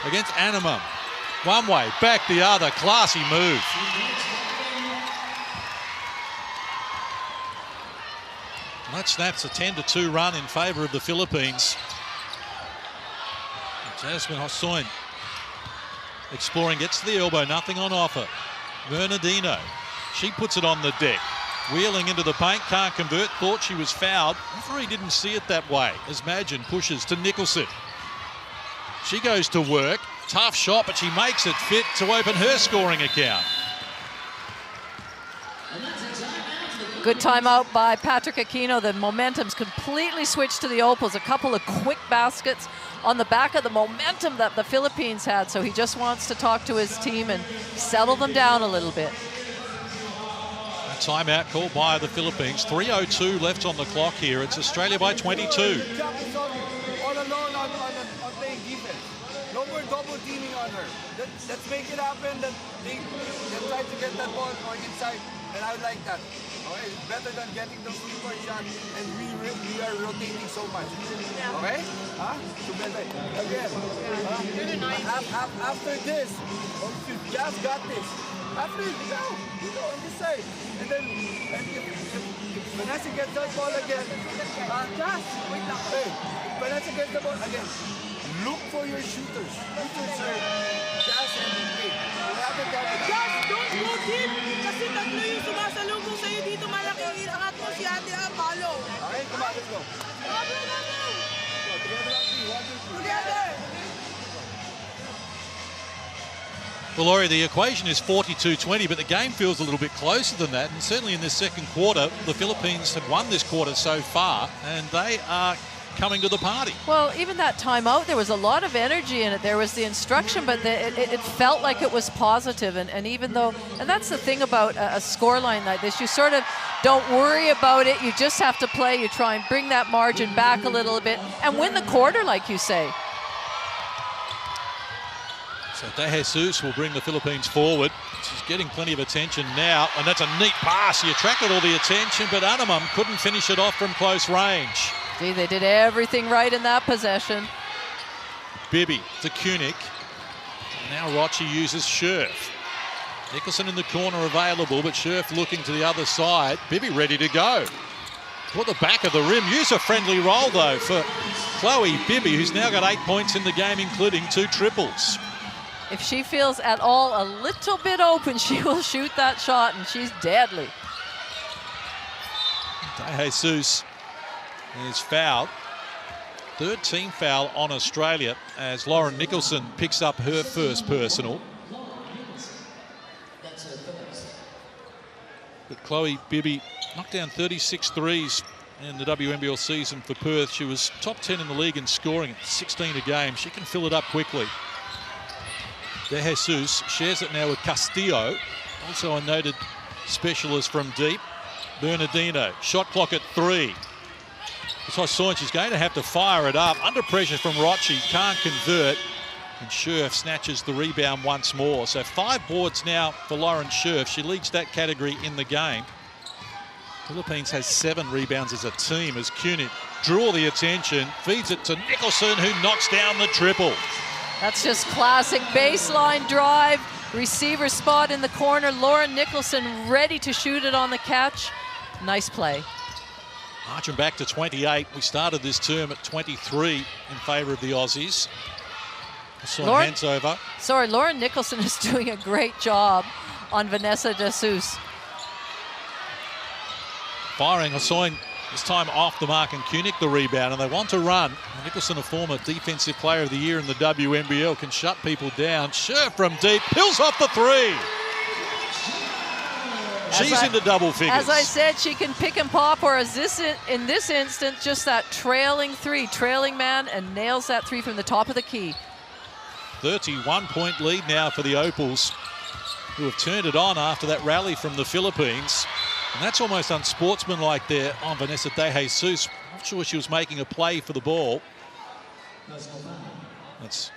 against Anamum. One way, back the other, classy move. And that snaps a 10-2 run in favour of the Philippines. Jasmine Hossoin exploring, gets to the elbow, nothing on offer. Bernardino, she puts it on the deck. Wheeling into the paint, can't convert, thought she was fouled. Referee didn't see it that way as Madgen pushes to Nicholson. She goes to work, tough shot, but she makes it fit to open her scoring account. Good timeout by Patrick Aquino. The momentum's completely switched to the Opals. A couple of quick baskets on the back of the momentum that the Philippines had. So he just wants to talk to his team and settle them down a little bit. A timeout called by the Philippines. 3:02 left on the clock here. It's Australia by 22. All alone on playing defense. No more double teaming on her. Let's make it happen that they try to get that ball more inside. And I like that. Okay, it's better than getting those 3-point shots, and we are rotating so much. Okay? Huh? So better. Again. After this, you just got this. After you go on this side. And then if Vanessa gets that ball again, hey, if Vanessa gets the ball again, look for your shooters. Shooters are Jazz and Kate. Jazz, don't go deep! Kasi tatlo yung sumasalubong sa'yo dito, malaki yung ilangat mo si Ate Apollo. Okay, come on, let's go. Together! Well, Laurie, the equation is 42-20, but the game feels a little bit closer than that. And certainly in this second quarter, the Philippines have won this quarter so far, and they are coming to the party. Well, even that timeout, there was a lot of energy in it. There was the instruction, but it felt like it was positive. And even though, and that's the thing about a scoreline like this, you sort of don't worry about it. You just have to play. You try and bring that margin back a little bit and win the quarter, like you say. So De Jesus will bring the Philippines forward. She's getting plenty of attention now, and that's a neat pass. He attracted all the attention, but Anamum couldn't finish it off from close range. Gee, they did everything right in that possession. Bibby to Koenig. Now Rochi uses Scherf. Nicholson in the corner available, but Scherf looking to the other side. Bibby ready to go. Toward the back of the rim. User-friendly roll, though, for Chloe Bibby, who's now got 8 points in the game, including 2 triples. If she feels at all a little bit open, she will shoot that shot, and she's deadly. De Jesus is fouled. Third team foul on Australia as Lauren Nicholson picks up her first personal. But Chloe Bibby knocked down 36 threes in the WNBL season for Perth. She was top 10 in the league in scoring at 16 a game. She can fill it up quickly. De Jesus shares it now with Castillo, also a noted specialist from deep. Bernardino, shot clock at 3. So I saw she's going to have to fire it up. Under pressure from Rochi, can't convert. And Scherf snatches the rebound once more. So 5 boards now for Lauren Scherf. She leads that category in the game. Philippines has 7 rebounds as a team as Cunic draw the attention, feeds it to Nicholson, who knocks down the triple. That's just classic baseline drive, receiver spot in the corner. Lauren Nicholson ready to shoot it on the catch. Nice play. Marching back to 28. We started this term at 23 in favour of the Aussies. Hands over. Sorry, Lauren Nicholson is doing a great job on Vanessa de Jesus. Firing Hassoin this time off the mark and Cunic the rebound, and they want to run. Nicholson, a former defensive player of the year in the WNBL, can shut people down. Scherf from deep, peels off the 3. She's into double figures. As I said, she can pick and pop, or as in this instance, just that trailing 3, trailing man, and nails that 3 from the top of the key. 31-point lead now for the Opals, who have turned it on after that rally from the Philippines. And that's almost unsportsmanlike there on Vanessa de Jesus. Not sure she was making a play for the ball. That's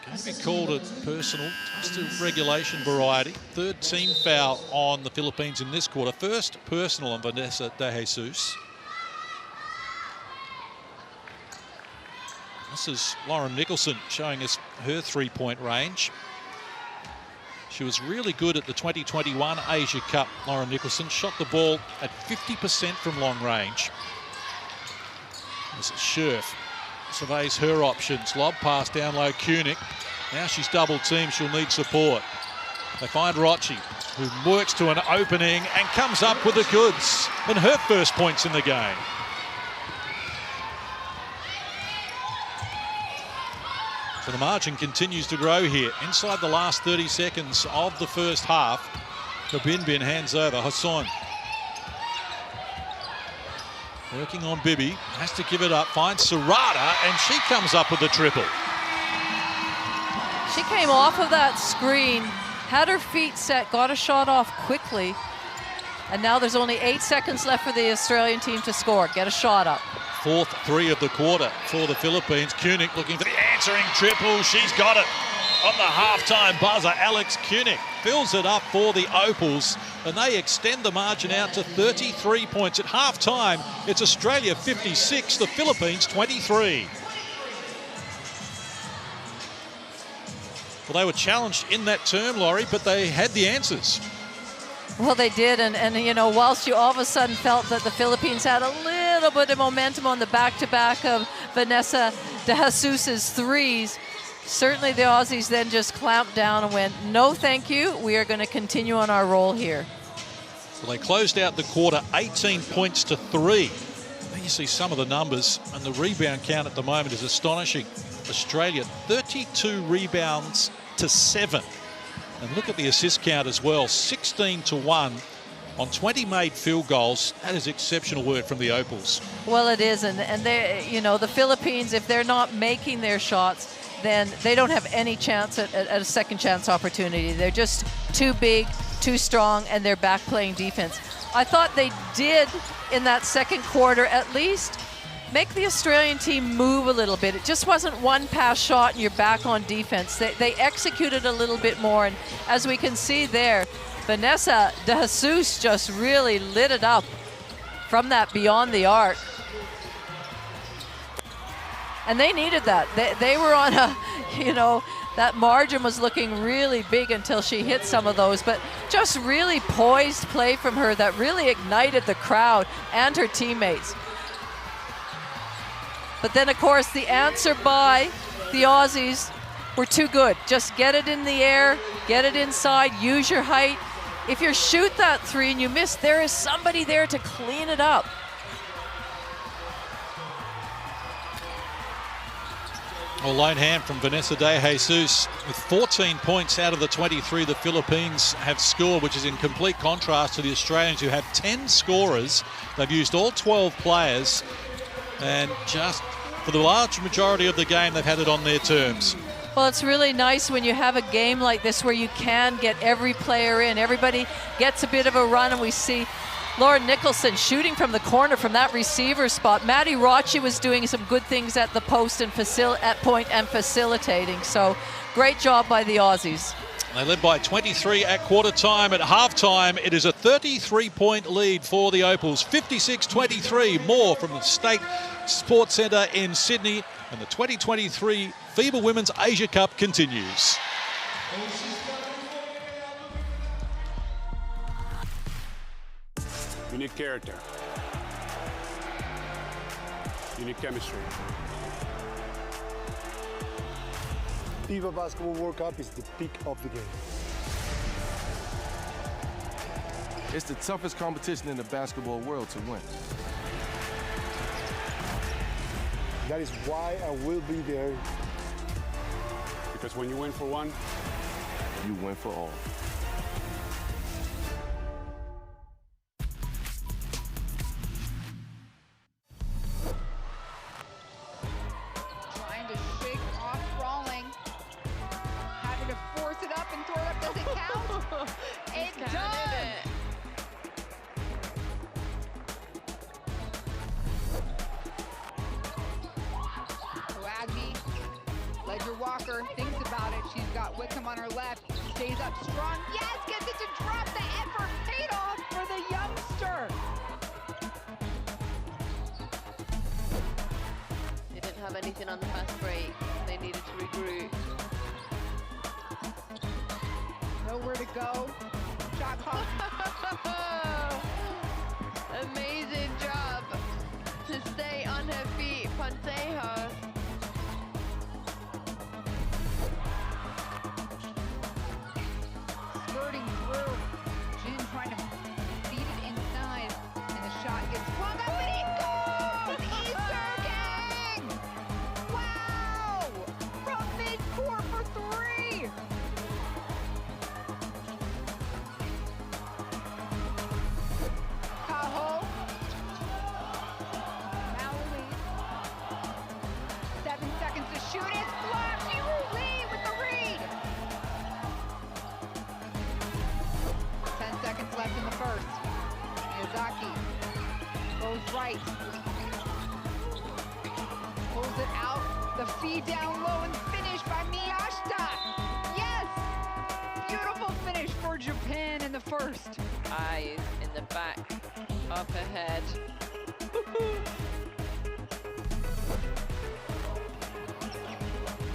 going to be called a personal, just a regulation variety. Third team foul on the Philippines in this quarter. First personal on Vanessa de Jesus. This is Lauren Nicholson showing us her 3-point range. She was really good at the 2021 Asia Cup, Lauren Nicholson. Shot the ball at 50% from long range. This is Scherf. Surveys her options. Lob pass down low, Cunic. Now she's double teamed, she'll need support. They find Rochi, who works to an opening and comes up with the goods. And her first points in the game. So the margin continues to grow here. Inside the last 30 seconds of the first half, the Bin hands over. Hassan working on Bibby, has to give it up, finds Serrata, and she comes up with the triple. She came off of that screen, had her feet set, got a shot off quickly, and now there's only 8 seconds left for the Australian team to score. Get a shot up. 4th 3 of the quarter for the Philippines. Cunic looking for the answering triple. She's got it on the halftime buzzer. Alex Cunic fills it up for the Opals, and they extend the margin out to 33 points. At halftime, it's Australia 56, the Philippines 23. Well, they were challenged in that term, Laurie, but they had the answers. Well, they did, and you know, whilst you all of a sudden felt that the Philippines had a little bit of momentum on the back-to-back of Vanessa de Jesus's threes, certainly the Aussies then just clamped down and went, no thank you, we are going to continue on our roll here. Well, they closed out the quarter 18 points to 3. Then you see some of the numbers, and the rebound count at the moment is astonishing. Australia 32 rebounds to 7. And look at the assist count as well, 16-1 on 20 made field goals. That is exceptional work from the Opals. Well, it is, and they, you know, the Philippines, if they're not making their shots, then they don't have any chance at a second chance opportunity. They're just too big, too strong, and they're back playing defense. I thought they did in that second quarter at least make the Australian team move a little bit. It just wasn't one pass shot and you're back on defense. They executed a little bit more, and as we can see there, Vanessa de Jesus just really lit it up from that beyond the arc. And they needed that. They were on a, you know, that margin was looking really big until she hit some of those, but just really poised play from her that really ignited the crowd and her teammates. But then, of course, the answer by the Aussies were too good. Just get it in the air, get it inside, use your height. If you shoot that 3 and you miss, there is somebody there to clean it up. Well, lone hand from Vanessa De Jesus with 14 points out of the 23 the Philippines have scored, which is in complete contrast to the Australians, who have 10 scorers. They've used all 12 players, and just for the large majority of the game, they've had it on their terms. Well, it's really nice when you have a game like this where you can get every player in. Everybody gets a bit of a run, and we see Lauren Nicholson shooting from the corner from that receiver spot. Maddie Rocci was doing some good things at the post and at point and facilitating. So great job by the Aussies. They led by 23 at quarter time. At halftime, it is a 33-point lead for the Opals. 56-23, more from the State Sports Centre in Sydney. And the 2023 FIBA Women's Asia Cup continues. Unique character. Unique chemistry. FIBA Basketball World Cup is the peak of the game. It's the toughest competition in the basketball world to win. That is why I will be there. Because when you win for one, You win for all. Trying to shake off Rawling. Having to force it up and throw it up. Does it count? It does! Aggie, Ledger Walker thinks about it. She's got Wickham on her left. Stays up strong. Yes, gets it to drop. The effort paid off for the youngster. They didn't have anything on the fast break. They needed to regroup. Nowhere to go. Shot clock. Amazing job to stay on her feet, Pontejo. Skirting through. Jin trying to feed it inside. And the shot gets flung up and it goes! Easter Gang! Wow! From midcourt for three! Cajo. Mallory. 7 seconds to shoot. It's blocked. Lee with the read. 10 seconds left in the first. Miyazaki goes right. Pulls it out. The feed down low and finish by Miyashita. Yes! Beautiful finish for Japan in the first. Eyes in the back of her head.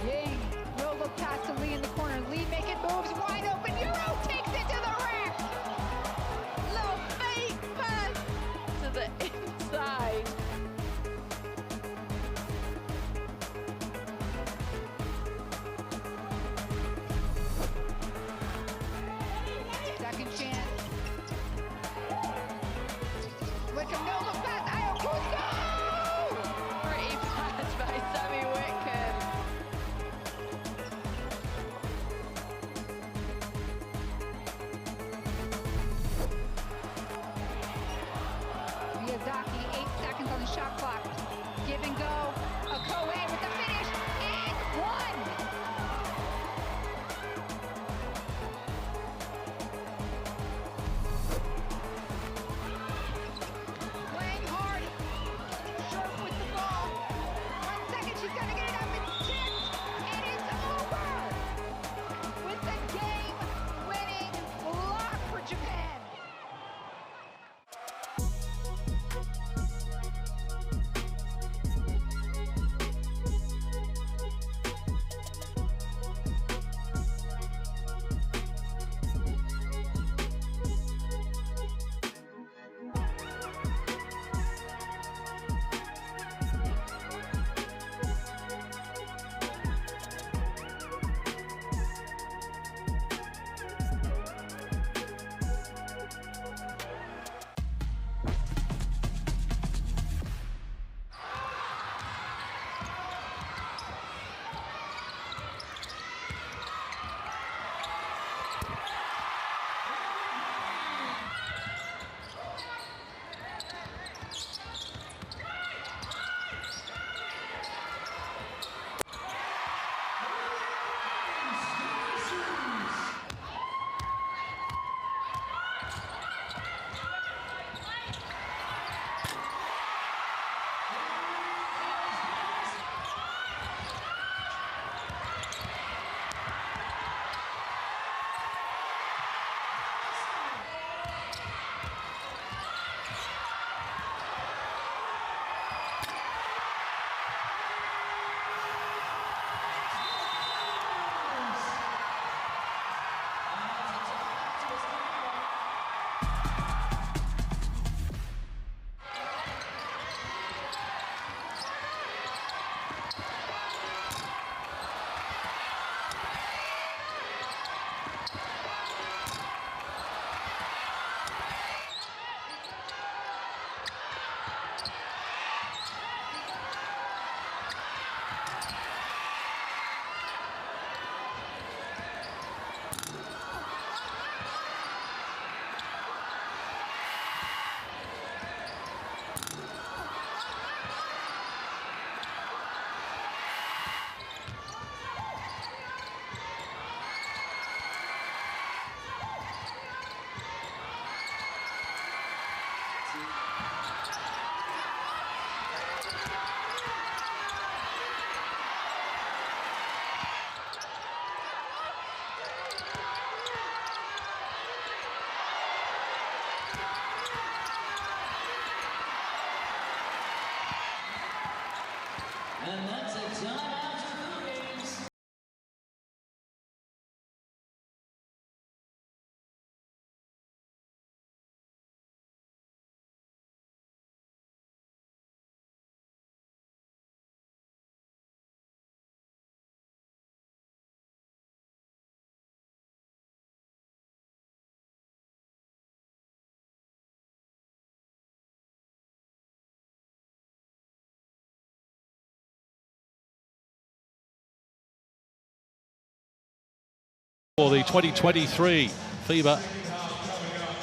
Yang will look past to Lee in the corner. Lee making moves, wide open. Euro takes it to the rack. Little fake pass to the inside. Second chance. Wickham no look pass. Ayahuasca. For the 2023 FIBA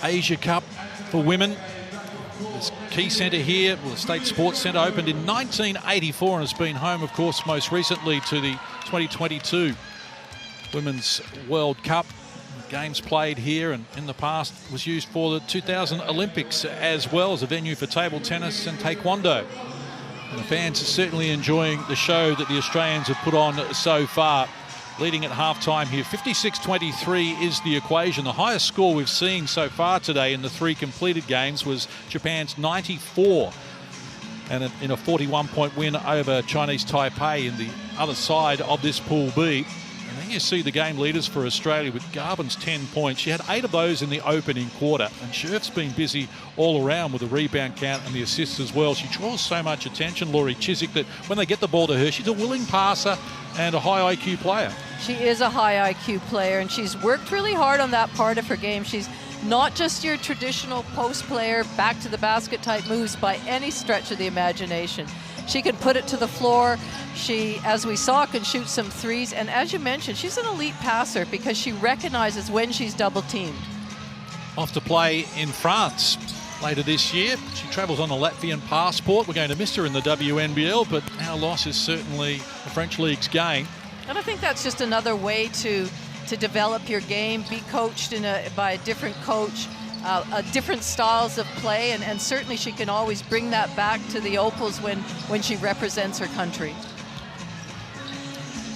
Asia Cup for women. This key centre here, well, the State Sports Centre opened in 1984 and has been home, of course, most recently to the 2022 Women's World Cup. Games played here, and in the past was used for the 2000 Olympics as well as a venue for table tennis and taekwondo. And the fans are certainly enjoying the show that the Australians have put on so far. Leading at half-time here, 56-23 is the equation. The highest score we've seen so far today in the 3 completed games was Japan's 94, and in a 41-point win over Chinese Taipei in the other side of this Pool B. And then you see the game leaders for Australia with Garbin's 10 points. She had 8 of those in the opening quarter, and Scherf's been busy all around with the rebound count and the assists as well. She draws so much attention, Laurie Chiswick, that when they get the ball to her, she's a willing passer and a high IQ player. She is a high IQ player, and she's worked really hard on that part of her game. She's not just your traditional post player, back to the basket type moves by any stretch of the imagination. She can put it to the floor. She, as we saw, can shoot some threes. And as you mentioned, she's an elite passer because she recognizes when she's double teamed. Off to play in France later this year. She travels on a Latvian passport. We're going to miss her in the WNBL, but our loss is certainly the French League's gain. And I think that's just another way to develop your game, be coached by a different coach, different styles of play, and certainly she can always bring that back to the Opals when she represents her country.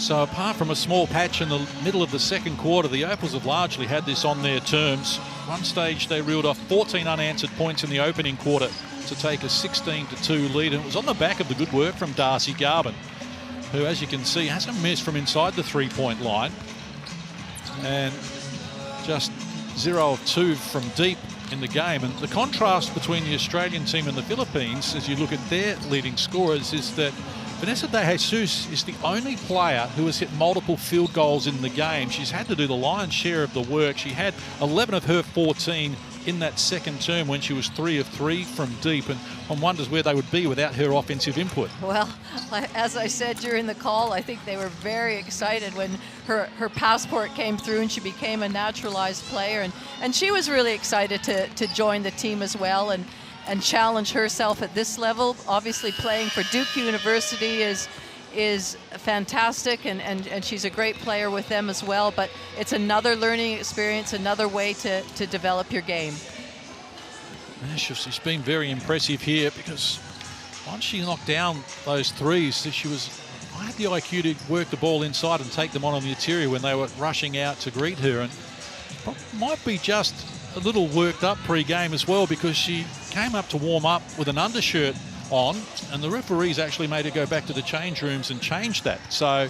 So apart from a small patch in the middle of the second quarter, the Opals have largely had this on their terms. One stage they reeled off 14 unanswered points in the opening quarter to take a 16-2 lead, and it was on the back of the good work from Darcy Garbin, who, as you can see, hasn't missed from inside the three-point line, and just 0 of 2 from deep in the game. And the contrast between the Australian team and the Philippines, as you look at their leading scorers, is that Vanessa De Jesus is the only player who has hit multiple field goals in the game. She's had to do the lion's share of the work. She had 11 of her 14 in that second term when she was 3 of 3 from deep, and one wonders where they would be without her offensive input. Well, as I said during the call, I think they were very excited when her passport came through and she became a naturalized player, and she was really excited to join the team as well and challenge herself at this level. Obviously playing for Duke University is fantastic, and she's a great player with them as well, but it's another learning experience, another way to develop your game. She's been very impressive here because once she knocked down those threes, she had the IQ to work the ball inside and take them on the interior when they were rushing out to greet her, and might be just a little worked up pre-game as well because she came up to warm up with an undershirt on, and the referees actually made her go back to the change rooms and change that. So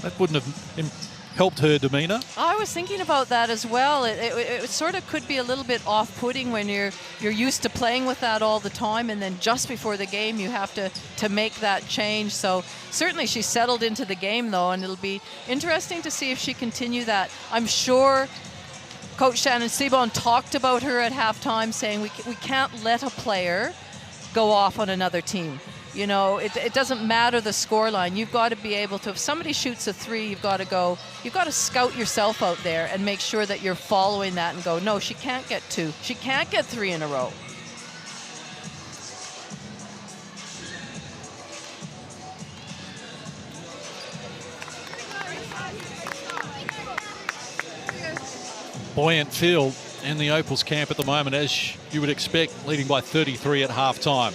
that wouldn't have helped her demeanor. I was thinking about that as well. It sort of could be a little bit off-putting when you're used to playing with that all the time, and then just before the game you have to make that change. So certainly she's settled into the game though, and it'll be interesting to see if she continue that. I'm sure Coach Shannon Seaborn talked about her at halftime, saying we can't let a player go off on another team. You know, it doesn't matter the scoreline. You've got to be able to, if somebody shoots a three, you've got to scout yourself out there and make sure that you're following that and go, no, she can't get 2. She can't get 3 in a row. Buoyant field in the Opals camp at the moment, as you would expect, leading by 33 at halftime.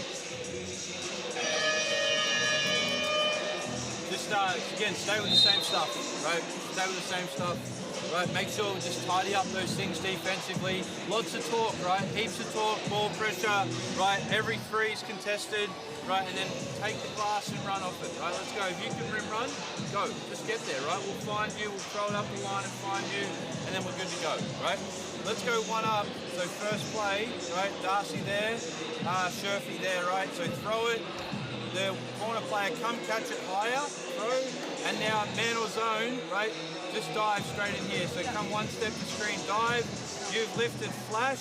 Just again, stay with the same stuff, right? Stay with the same stuff, right? Make sure we just tidy up those things defensively. Lots of talk, right? Heaps of talk, ball pressure, right? Every three is contested, right? And then take the glass and run off it, right? Let's go. If you can rim run, go. Just get there, right? We'll find you, we'll throw it up the line and find you, and then we're good to go, right? Let's go one up. So first play, right? Darcy there, Scherfy there, right? So throw it. The corner player, come catch it higher, throw, and now man or zone, right? Just dive straight in here. So come one step to screen, dive. You've lifted, flash,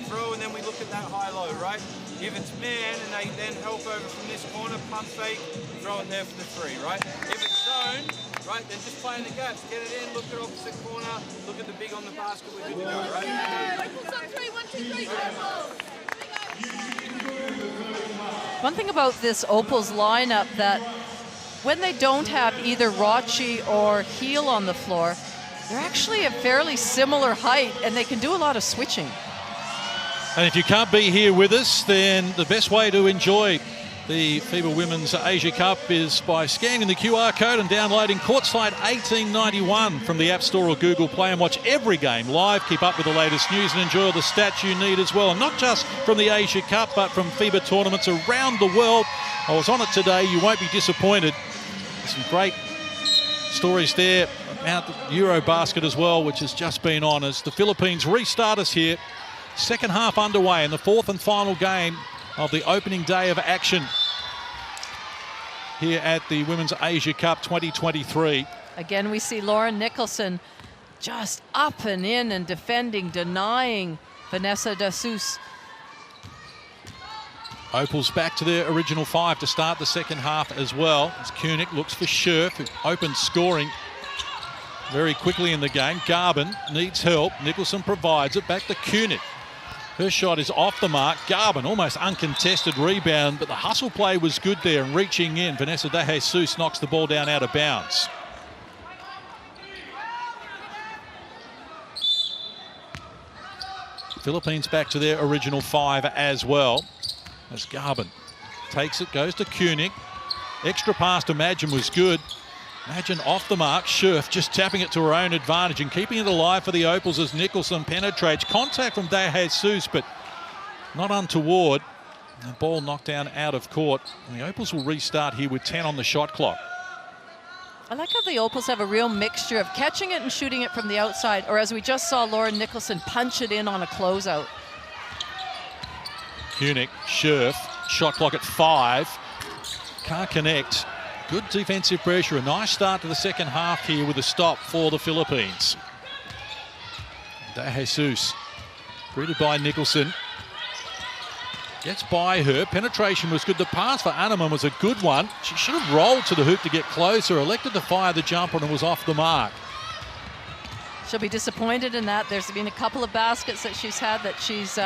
throw, and then we look at that high-low, right? If it's man and they then help over from this corner, pump fake, throw it there for the 3, right? If it's zone, right? Then just play in the gaps, get it in, look at opposite corner, look at the big on the basket, we're good to go, right? One thing about this Opals lineup that when they don't have either Rachi or Heel on the floor, they're actually a fairly similar height and they can do a lot of switching. And if you can't be here with us, then the best way to enjoy the FIBA Women's Asia Cup is by scanning the QR code and downloading Courtside 1891 from the App Store or Google Play and watch every game live. Keep up with the latest news and enjoy all the stats you need as well. And not just from the Asia Cup, but from FIBA tournaments around the world. I was on it today. You won't be disappointed. Some great stories there about the Eurobasket as well, which has just been on as the Philippines restart us here. Second half underway in the fourth and final game of the opening day of action here at the Women's Asia Cup 2023. Again, we see Lauren Nicholson just up and in and defending, denying Vanessa Da Souza. Opals back to their original five to start the second half as well. As Koenig looks for Scherf, who opens scoring very quickly in the game. Garvin needs help. Nicholson provides it back to Koenig. Her shot is off the mark. Garvin, almost uncontested rebound, but the hustle play was good there and reaching in. Vanessa De Jesus knocks the ball down out of bounds. Philippines back to their original five as well. As Garvin takes it, goes to Koenig. Extra pass to Madgen was good. Madgen off the mark. Scherf just tapping it to her own advantage and keeping it alive for the Opals as Nicholson penetrates. Contact from De Jesus, but not untoward. The ball knocked down out of court. And the Opals will restart here with 10 on the shot clock. I like how the Opals have a real mixture of catching it and shooting it from the outside, or as we just saw Lauren Nicholson punch it in on a closeout. Koenig, Scherf, shot clock at 5. Can't connect. Good defensive pressure. A nice start to the second half here with a stop for the Philippines. De Jesus, greeted by Nicholson. Gets by her. Penetration was good. The pass for Anneman was a good one. She should have rolled to the hoop to get closer. Elected to fire the jumper and it was off the mark. She'll be disappointed in that. There's been a couple of baskets that she's had that she's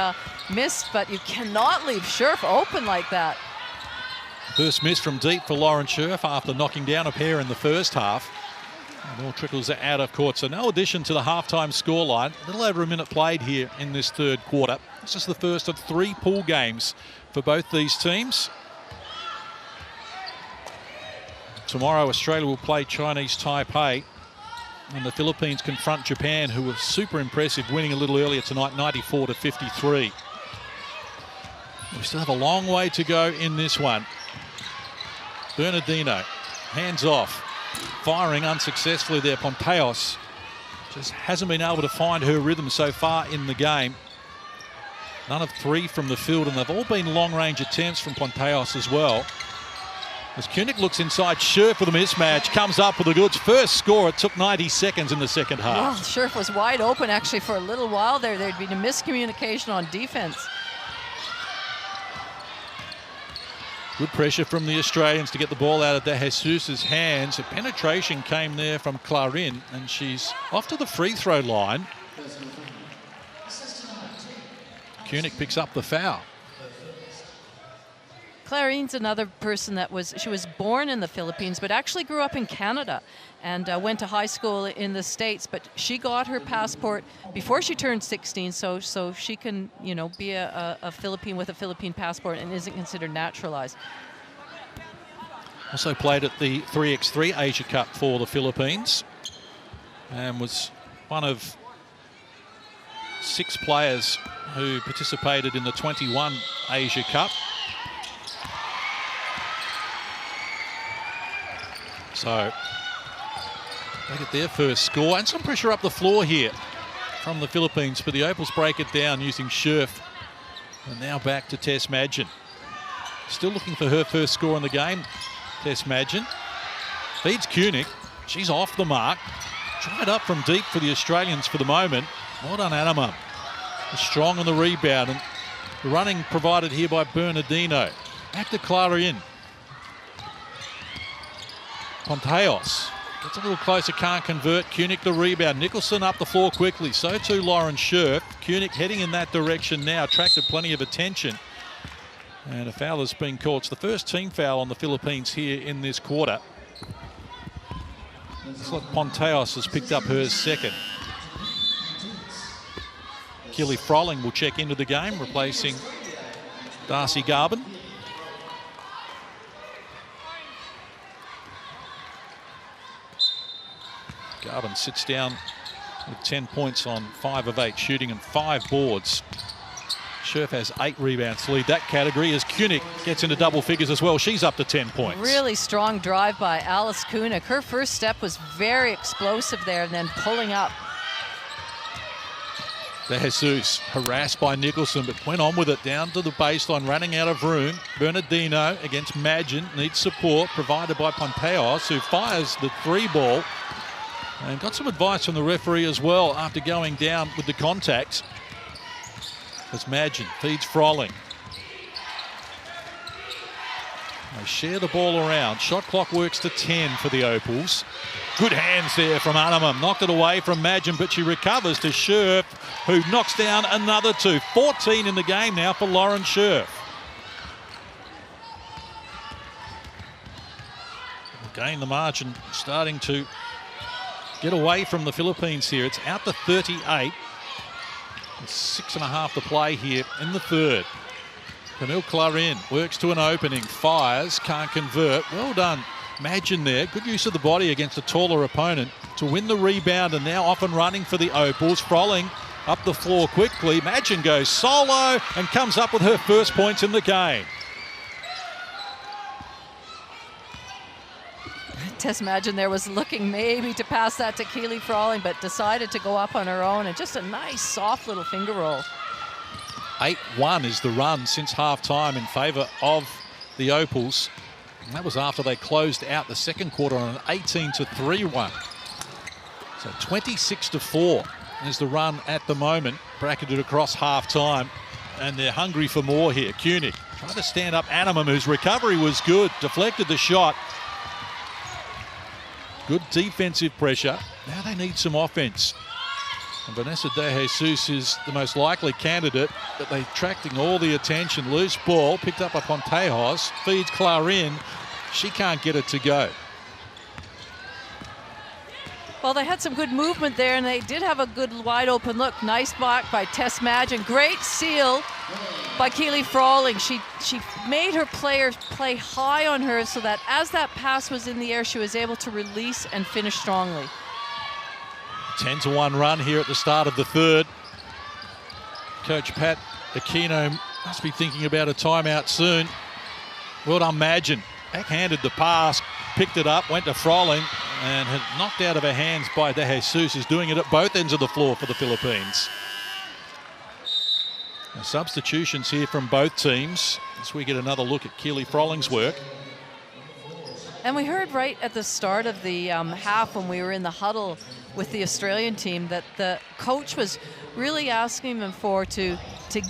missed, but you cannot leave Scherf open like that. First miss from deep for Lauren Scherf after knocking down a pair in the first half. And all trickles out of court. So no addition to the halftime scoreline. A little over a minute played here in this third quarter. This is the first of 3 pool games for both these teams. Tomorrow, Australia will play Chinese Taipei. And the Philippines confront Japan, who were super impressive, winning a little earlier tonight, 94-53. We still have a long way to go in this one. Bernardino, hands off. Firing unsuccessfully there. Ponteos just hasn't been able to find her rhythm so far in the game. None of 3 from the field, and they've all been long-range attempts from Ponteos as well. As Koenig looks inside, Scherf with a mismatch, comes up with the goods. First score, it took 90 seconds in the second half. Well, Scherf was wide open actually for a little while there. There'd been a miscommunication on defense. Good pressure from the Australians to get the ball out of De Jesus' hands. A penetration came there from Clarin, and she's off to the free throw line. Koenig picks up the foul. Clarine's another person that she was born in the Philippines, but actually grew up in Canada and went to high school in the States. But she got her passport before she turned 16, so she can, you know, be a Philippine with a Philippine passport and isn't considered naturalized. Also played at the 3x3 Asia Cup for the Philippines and was one of 6 players who participated in the 21 Asia Cup. So they get their first score and some pressure up the floor here from the Philippines, but the Opals break it down using Scherf. And now back to Tess Madgen. Still looking for her first score in the game. Tess Madgen feeds Koenig. She's off the mark. Tried up from deep for the Australians for the moment. Well done, Anneman. Strong on the rebound, and the running provided here by Bernardino. Back to Clarin. Ponteos Gets a little closer, can't convert. Koenig the rebound. Nicholson up the floor quickly. So too Lauren Scherf. Koenig heading in that direction now. Attracted plenty of attention. And a foul has been called. It's the first team foul on the Philippines here in this quarter. Looks like Ponteos has picked up her second. Keely Froling will check into the game, replacing Darcy Garvin. Garvin sits down with 10 points on 5 of 8 shooting and 5 boards. Scherf has 8 rebounds to lead that category as Koenig gets into double figures as well. She's up to 10 points. Really strong drive by Alice Koenig. Her first step was very explosive there and then pulling up. De Jesus harassed by Nicholson but went on with it down to the baseline, running out of room. Bernardino against Madgen needs support provided by Ponteos, who fires the 3 ball. And got some advice from the referee as well after going down with the contact. As Madgen feeds Froling. They share the ball around. Shot clock works to 10 for the Opals. Good hands there from Anamam. Knocked it away from Madgen, but she recovers to Scherf, who knocks down another 2. 14 in the game now for Lauren Scherf. Again, the margin starting to get away from the Philippines here. It's out to 38. 6.5 to play here in the third. Camille Clarin works to an opening, fires, can't convert. Well done, Madgen there. Good use of the body against a taller opponent to win the rebound, and now off and running for the Opals. Froling up the floor quickly. Madgen goes solo and comes up with her first points in the game. Tess Madgen there was looking maybe to pass that to Keely Froling, but decided to go up on her own, and just a nice soft little finger roll. 8-1 is the run since halftime in favour of the Opals. And that was after they closed out the second quarter on an 18-3 run. So 26-4 is the run at the moment, bracketed across halftime. And they're hungry for more here. Koenig trying to stand up Anamam, whose recovery was good, deflected the shot. Good defensive pressure. Now they need some offense. And Vanessa De Jesus is the most likely candidate, but they're attracting all the attention. Loose ball picked up by Ponteos, feeds Clarin. She can't get it to go. Well, they had some good movement there, and they did have a good wide open look. Nice block by Tess Madgen. Great seal by Keely Froling. She made her players play high on her so that as that pass was in the air, she was able to release and finish strongly. 10-1 run here at the start of the third. Coach Pat Aquino must be thinking about a timeout soon. Well done, Madgen. Backhanded the pass, picked it up, went to Froling, and had knocked out of her hands by De Jesus, who's doing it at both ends of the floor for the Philippines. Now, substitutions here from both teams as we get another look at Keely Froling's work. And we heard right at the start of the half when we were in the huddle with the Australian team that the coach was really asking them to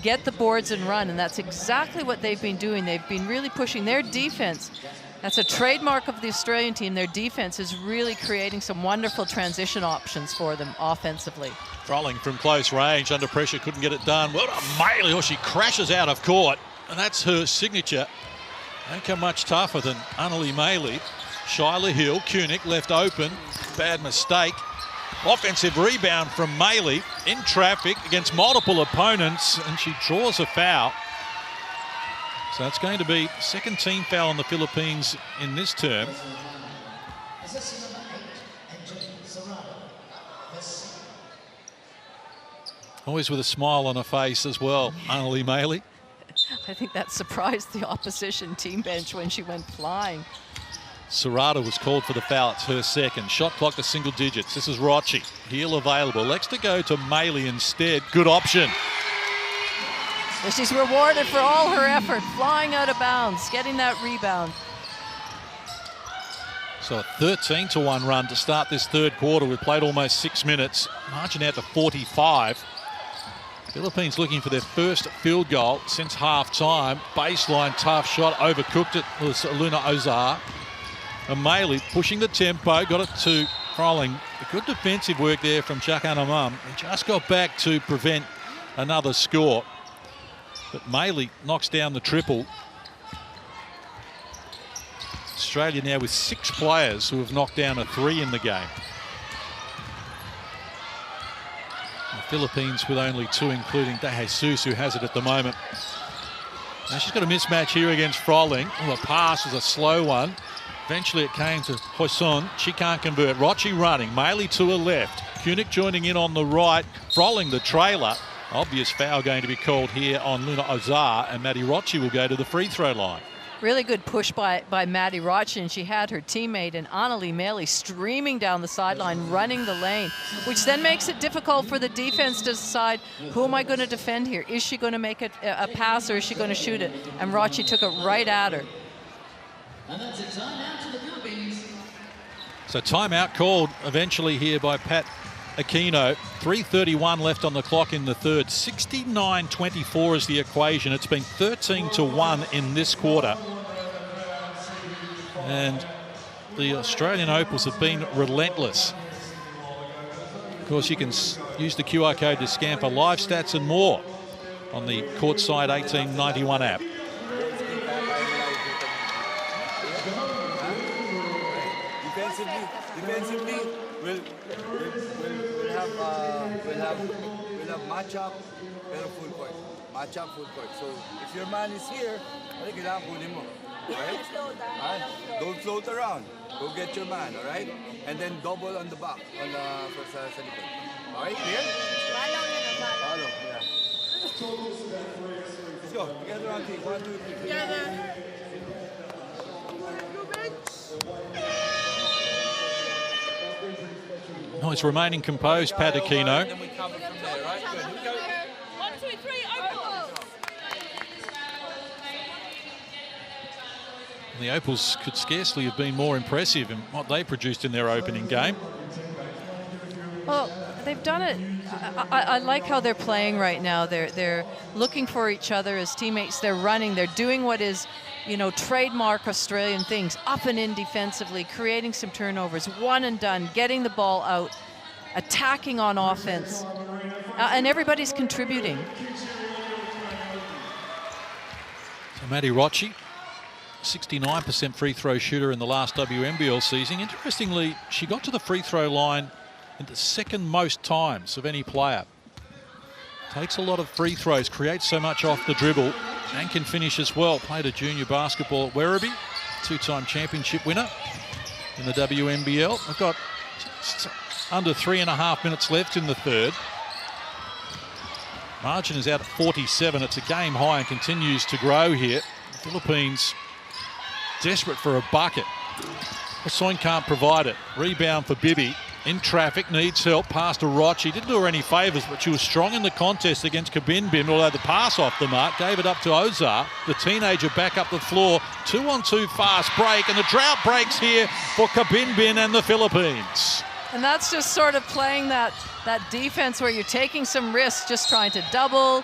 get the boards and run, and that's exactly what they've been doing. They've been really pushing their defense. That's a trademark of the Australian team. Their defense is really creating some wonderful transition options for them offensively. Froling from close range, under pressure, couldn't get it done. Well done, Maley. Oh, she crashes out of court, and that's her signature. Don't come much tougher than Annalie Maley. Shyla Hill, Koenig left open. Bad mistake. Offensive rebound from Maley in traffic against multiple opponents, and she draws a foul. So it's going to be second team foul on the Philippines in this term. Always with a smile on her face as well, Annalie Maley. I think that surprised the opposition team bench when she went flying. Serrata was called for the foul. It's her second. Shot clock to single digits. This is Rochi. Heel available. Elects to go to Maley instead. Good option. Well, she's rewarded for all her effort, flying out of bounds, getting that rebound. So a 13-1 run to start this third quarter. We've played almost 6 minutes. Margin out to 45. Philippines looking for their first field goal since half-time. Baseline tough shot, overcooked it. It was Luna Ozar. And Maley pushing the tempo, got it to Froling. Good defensive work there from Chakanamam. He just got back to prevent another score. But Maley knocks down the triple. Australia now with 6 players who have knocked down a 3 in the game. The Philippines with only 2, including De Jesus, who has it at the moment. Now she's got a mismatch here against Froling. Oh, the pass was a slow one. Eventually it came to Hoison. She can't convert. Rochi running. Maley to her left. Kunick joining in on the right. Froling the trailer. Obvious foul going to be called here on Luna Ozar, and Maddie Rochi will go to the free throw line. Really good push by Maddie Rochi, and she had her teammate and Annalie Maley streaming down the sideline, running the lane, which then makes it difficult for the defense to decide, who am I going to defend here? Is she going to make it a pass, or is she going to shoot it? And Rochi took it right at her. And that's a timeout to the Philippines. So timeout called eventually here by Pat Aquino. 3:31 left on the clock in the third. 69-24 is the equation. It's been 13-1 in this quarter. And the Australian Opals have been relentless. Of course, you can use the QR code to scan for live stats and more on the Courtside 1891 app. Defensively, we'll have match-up pero full court. Match-up full court. So if your man is here, kailangan kunin mo. Right? Don't float around. Go get your man, all right? And then double on the back, on the sa likod. All right, clear? Follow, yeah. Let's go. Together on team. 1, 2, 3. Together. Oh, it's remaining composed, Pat Aquino. Then we cover from there, right? Good. Here we go. 1, 2, 3, Opals. The Opals could scarcely have been more impressive in what they produced in their opening game. Well, they've done it. I like how they're playing right now. They're looking for each other as teammates. They're running. They're doing what is, you know, trademark Australian things, up and in defensively, creating some turnovers, one and done, getting the ball out, attacking on offense, and everybody's contributing. So Maddie Rochi, 69% free throw shooter in the last WNBL season. Interestingly, she got to the free throw line in the second most times of any player. Takes a lot of free throws, creates so much off the dribble, and can finish as well. Played a junior basketball at Werribee, 2-time championship winner in the WNBL. We've got under 3.5 minutes left in the third. Margin is out at 47. It's a game high and continues to grow here. The Philippines desperate for a bucket. Soin can't provide it. Rebound for Bibi. In traffic, needs help, pass to Rochi. Didn't do her any favours, but she was strong in the contest against Kabinbin, although the pass off the mark, gave it up to Ozar. The teenager back up the floor. 2-on-2 fast break, and the drought breaks here for Kabinbin and the Philippines. And that's just sort of playing that defense where you're taking some risks, just trying to double,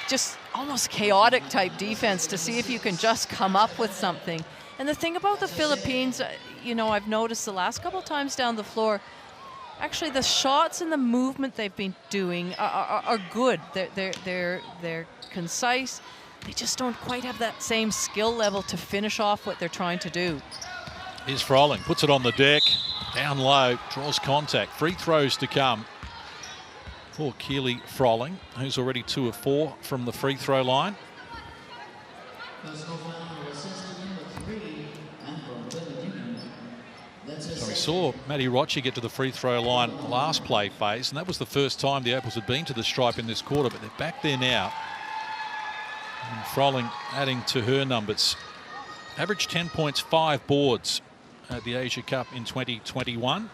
just almost chaotic type defense to see if you can just come up with something. And the thing about the Philippines, you know, I've noticed the last couple of times down the floor, actually the shots and the movement they've been doing are good. They're concise. They just don't quite have that same skill level to finish off what they're trying to do. Here's Froling, puts it on the deck, down low, draws contact. Free throws to come for Keely Froling, who's already 2 of 4 from the free throw line. So we saw Maddie Rochi get to the free throw line last play phase, and that was the first time the Opals had been to the stripe in this quarter, but they're back there now. And Froling adding to her numbers. Average 10 points, 5 boards at the Asia Cup in 2021.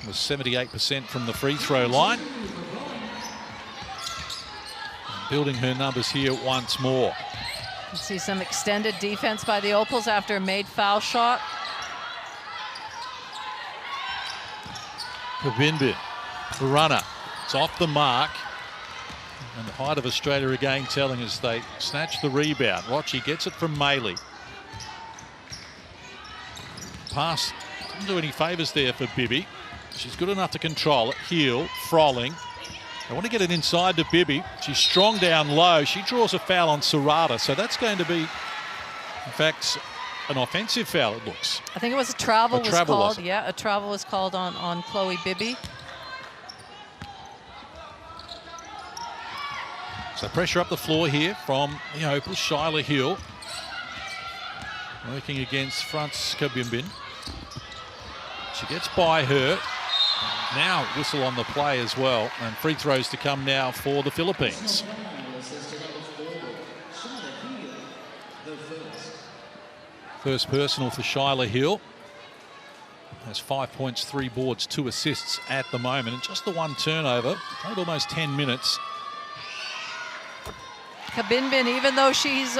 Was 78% from the free throw line. And building her numbers here once more. You see some extended defense by the Opals after a made foul shot. Kabinbin, the runner. It's off the mark. And the height of Australia again telling us they snatch the rebound. Rochi gets it from Maley. Pass didn't do any favours there for Bibby. She's good enough to control it. Heel, Froling. They want to get it inside to Bibby. She's strong down low. She draws a foul on Serrata, so that's going to be, in fact, an offensive foul, it looks. I think it was a travel. Was it? Yeah, a travel was called on Chloe Bibby. So pressure up the floor here from the Opals. Shyla Hill working against Franz Kabimbin. She gets by her. Now whistle on the play as well, and free throws to come now for the Philippines. First personal for Shyla Hill. Has 5 points, 3 boards, 2 assists at the moment, and just the 1 turnover. Played almost 10 minutes. Kabinbin, even though she's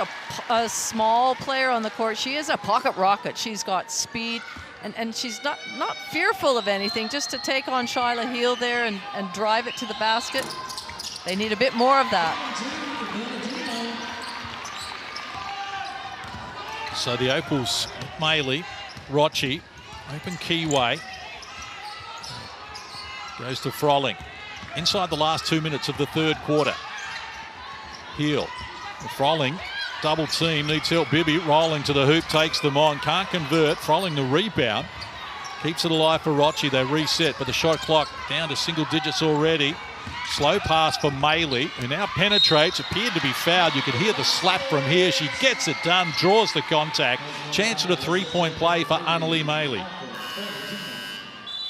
a small player on the court, she is a pocket rocket. She's got speed, and she's not fearful of anything. Just to take on Shyla Hill there and drive it to the basket. They need a bit more of that. So the Opals, Maley, Rochi, open keyway. Goes to Froling. Inside the last 2 minutes of the third quarter. Heel. Froling, double team, needs help. Bibby rolling to the hoop, takes them on, can't convert. Froling the rebound. Keeps it alive for Rochi. They reset, but the shot clock down to single digits already. Slow pass for Maley, who now penetrates, appeared to be fouled. You could hear the slap from here. She gets it done, draws the contact. Chance at a 3-point play for Annalie Maley.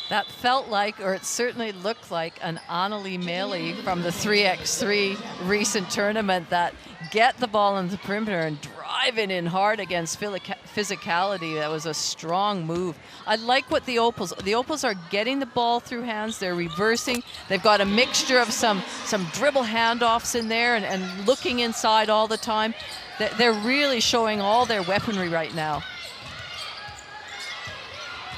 That felt like, or it certainly looked like, an Annalie Maley from the 3x3 recent tournament that get the ball in the perimeter and drive it in hard against physicality. That was a strong move. I like what the Opals are getting the ball through hands. They're reversing. They've got a mixture of some dribble handoffs in there and looking inside all the time. They're really showing all their weaponry right now.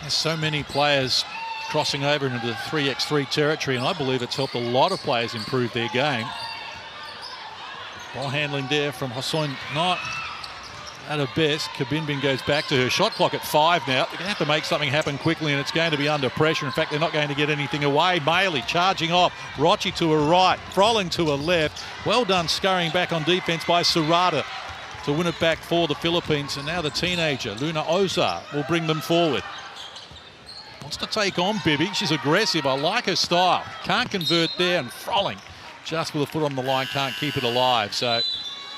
There's so many players crossing over into the 3x3 territory, and I believe it's helped a lot of players improve their game. Ball handling there from Hossein, not at her best. Kabinbin goes back to her. Shot clock at 5 now. They're going to have to make something happen quickly, and it's going to be under pressure. In fact, they're not going to get anything away. Maley charging off. Rochi to her right. Froling to her left. Well done scurrying back on defense by Serrata to win it back for the Philippines. And now the teenager, Luna Ozar, will bring them forward. Wants to take on Bibby. She's aggressive. I like her style. Can't convert there, and Froling just with a foot on the line can't keep it alive. So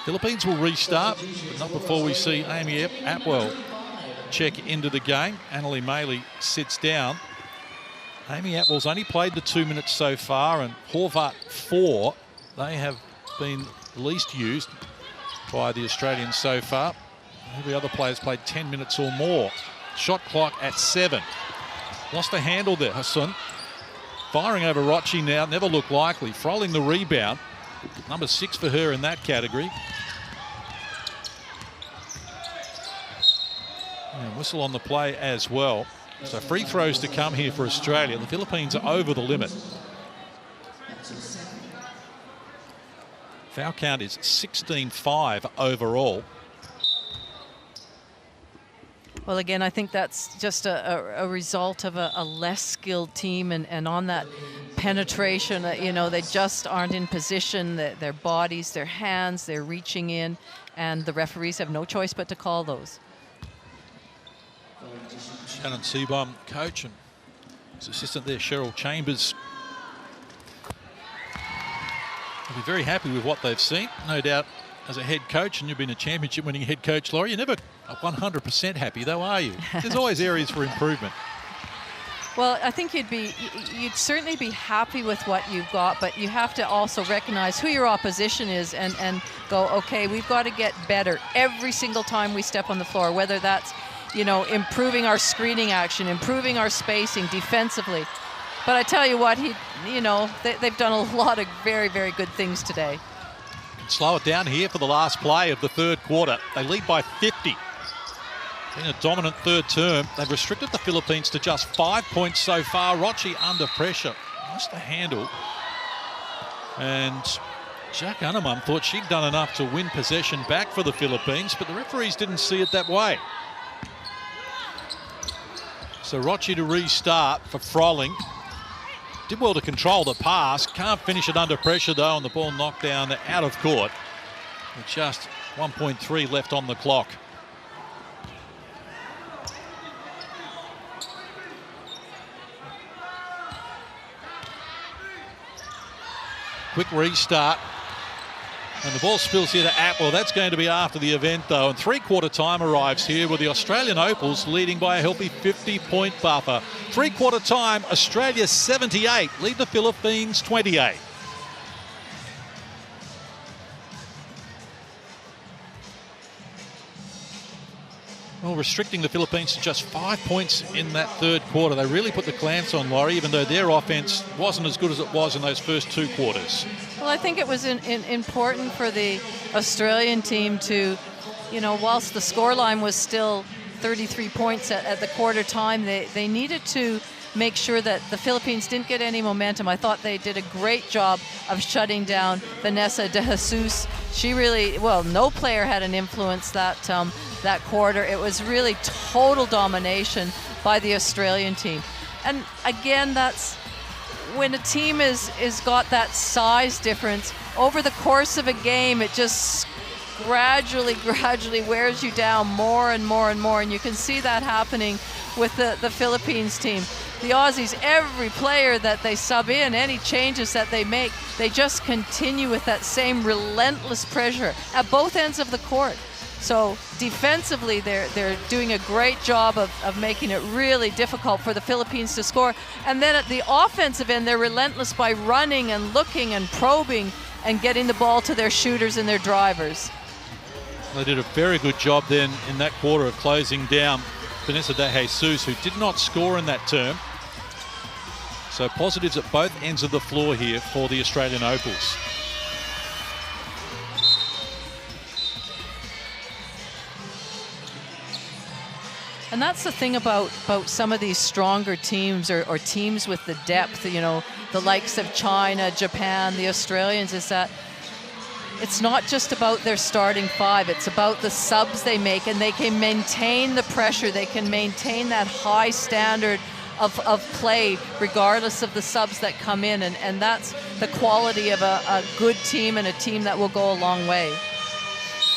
Philippines will restart, but not before we see Amy Atwell check into the game. Annalie Maley sits down. Amy Atwell's only played the 2 minutes so far, and Horvath 4. They have been least used by the Australians so far. Every other player's played 10 minutes or more. Shot clock at 7. Lost the handle there, Hassan. Firing over Rochi now, never looked likely. Froling the rebound. Number 6 for her in that category. And whistle on the play as well. So free throws to come here for Australia. The Philippines are over the limit. Foul count is 16-5 overall. Well, again, I think that's just a result of a less skilled team, and on that penetration, you know, they just aren't in position. Their bodies, their hands, they're reaching in, and the referees have no choice but to call those. Shannon Seabaum, coach, and his assistant there, Cheryl Chambers, will be very happy with what they've seen. No doubt, as a head coach, and you've been a championship-winning head coach, Laurie, you're never 100% happy, though, are you? There's always areas for improvement. Well, I think you'd certainly be happy with what you've got, but you have to also recognize who your opposition is and go, okay, we've got to get better every single time we step on the floor, whether that's, you know, improving our screening action, improving our spacing defensively. But I tell you what, they've done a lot of very, very good things today. Slow it down here for the last play of the third quarter. They lead by 50. In a dominant third term, they've restricted the Philippines to just 5 points so far. Rochi under pressure. Lost the handle. And Jack Unnemum thought she'd done enough to win possession back for the Philippines, but the referees didn't see it that way. So Rochi to restart for Froling. Did well to control the pass. Can't finish it under pressure though, and the ball knocked down out of court. With just 1.3 left on the clock. Quick restart. And the ball spills here to Atwell. That's going to be after the event though. And three-quarter time arrives here with the Australian Opals leading by a healthy 50-point buffer. Three-quarter time, Australia 78, lead the Philippines 28. Well, restricting the Philippines to just 5 points in that third quarter. They really put the clamps on, Laurie, even though their offense wasn't as good as it was in those first two quarters. Well, I think it was important for the Australian team to, you know, whilst the scoreline was still 33 points at the quarter time, they needed to make sure that the Philippines didn't get any momentum. I thought they did a great job of shutting down Vanessa De Jesus. She really, well, no player had an influence that quarter. It was really total domination by the Australian team. And again, that's when a team is got that size difference over the course of a game, it just gradually wears you down more and more and more. And you can see that happening with the Philippines team. The Aussies, every player that they sub in, any changes that they make, they just continue with that same relentless pressure at both ends of the court. So defensively, they're doing a great job of making it really difficult for the Philippines to score. And then at the offensive end, they're relentless by running and looking and probing and getting the ball to their shooters and their drivers. They did a very good job then in that quarter of closing down Vanessa De Jesus, who did not score in that term. So positives at both ends of the floor here for the Australian Opals. And that's the thing about some of these stronger teams or teams with the depth, you know, the likes of China, Japan, the Australians, is that it's not just about their starting five, it's about the subs they make, and they can maintain the pressure, they can maintain that high standard of play regardless of the subs that come in, and that's the quality of a good team and a team that will go a long way.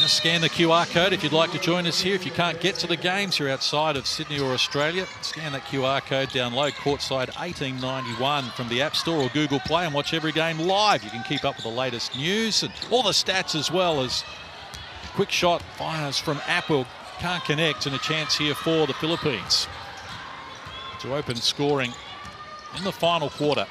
Now scan the QR code if you'd like to join us here. If you can't get to the games, you're outside of Sydney or Australia, scan that QR code, download Courtside 1891 from the App Store or Google Play and watch every game live. You can keep up with the latest news and all the stats, as well as quick shot fires from Apple. Can't connect, and a chance here for the Philippines to open scoring in the final quarter.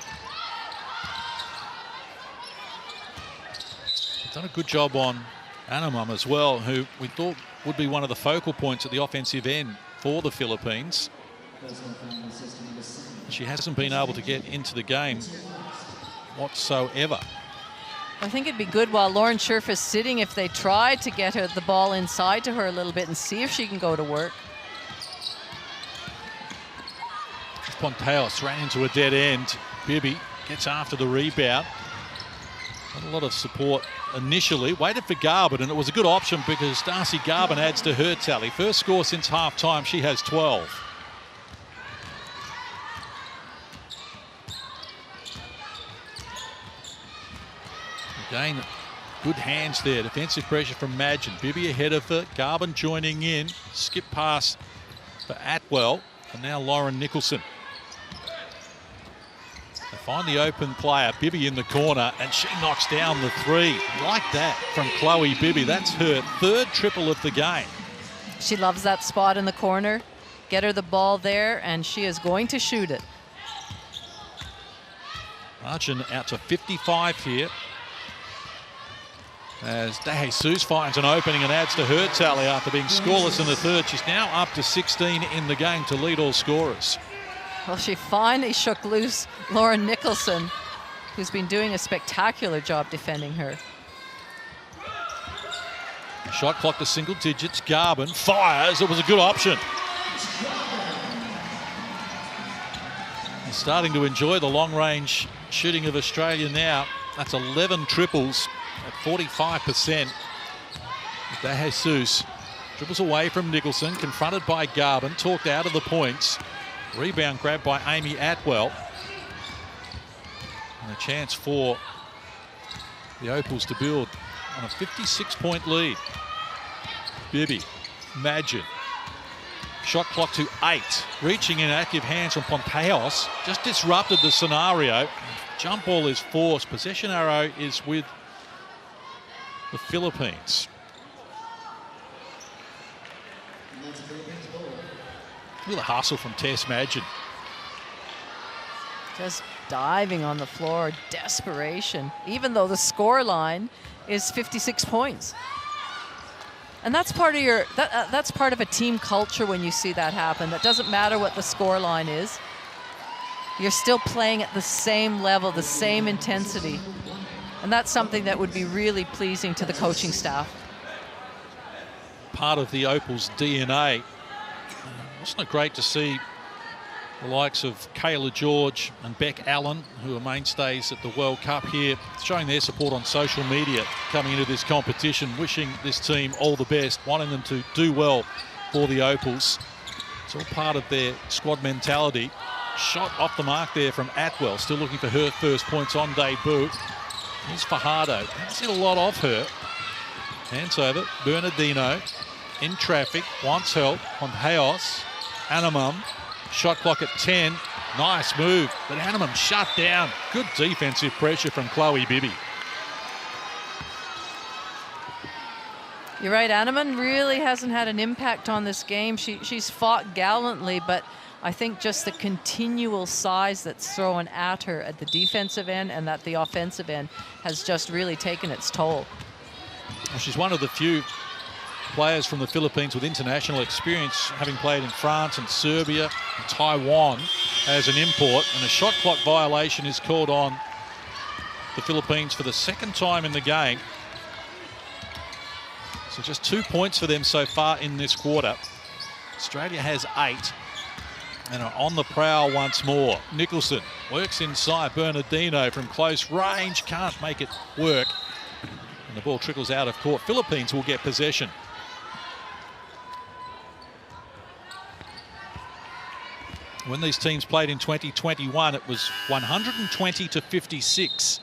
Done a good job on Anamam as well, who we thought would be one of the focal points at the offensive end for the Philippines. She hasn't been able to get into the game whatsoever. I think it'd be good while Lauren Scherf is sitting if they tried to get the ball inside to her a little bit and see if she can go to work. Ponteos ran into a dead end. Bibby gets after the rebound. Not a lot of support initially. Waited for Garvin, and it was a good option because Darcy Garvin adds to her tally. First score since half-time, she has 12. Again, good hands there. Defensive pressure from Madgen. Bibby ahead of her. Garvin joining in. Skip pass for Atwell. And now Lauren Nicholson. They find the open player, Bibby in the corner, and she knocks down the three. Like that from Chloe Bibby. That's her third triple of the game. She loves that spot in the corner. Get her the ball there, and she is going to shoot it. Margin out to 55 here. As De Jesus finds an opening and adds to her tally after being scoreless in the third. She's now up to 16 in the game to lead all scorers. Well, she finally shook loose Lauren Nicholson, who's been doing a spectacular job defending her. Shot clock to single digits. Garvin fires. It was a good option. He's starting to enjoy the long-range shooting of Australia now. That's 11 triples at 45%. De Jesus dribbles away from Nicholson, confronted by Garvin, talked out of the points. Rebound grabbed by Amy Atwell. And a chance for the Opals to build on a 56-point lead. Bibby, Madgen. Shot clock to 8. Reaching in active hands from Ponteos. Just disrupted the scenario. Jump ball is forced. Possession arrow is with the Philippines. With a hustle from Tess Madgen. Just diving on the floor, desperation, even though the score line is 56 points. And that's part of your that's part of a team culture when you see that happen. That doesn't matter what the score line is. You're still playing at the same level, the same intensity. And that's something that would be really pleasing to the coaching staff. Part of the Opals' DNA. Wasn't it great to see the likes of Kayla George and Beck Allen, who are mainstays at the World Cup here, showing their support on social media coming into this competition, wishing this team all the best, wanting them to do well for the Opals. It's all part of their squad mentality. Shot off the mark there from Atwell, still looking for her first points on debut. Here's Fajardo. Haven't seen a lot of her. Hands over. Bernardino in traffic, wants help. Ponteos, Animum. Shot clock at 10. Nice move, but Animum shut down. Good defensive pressure from Chloe Bibby. You're right, Animum really hasn't had an impact on this game. She's fought gallantly, but I think just the continual size that's thrown at her at the defensive end and at the offensive end has just really taken its toll. Well, she's one of the few players from the Philippines with international experience, having played in France and Serbia and Taiwan as an import, and a shot clock violation is called on the Philippines for the second time in the game. So just 2 points for them so far in this quarter. Australia has 8 and are on the prowl once more. Nicholson works inside. Bernardino from close range can't make it work, and the ball trickles out of court. Philippines will get possession. When these teams played in 2021, it was 120-56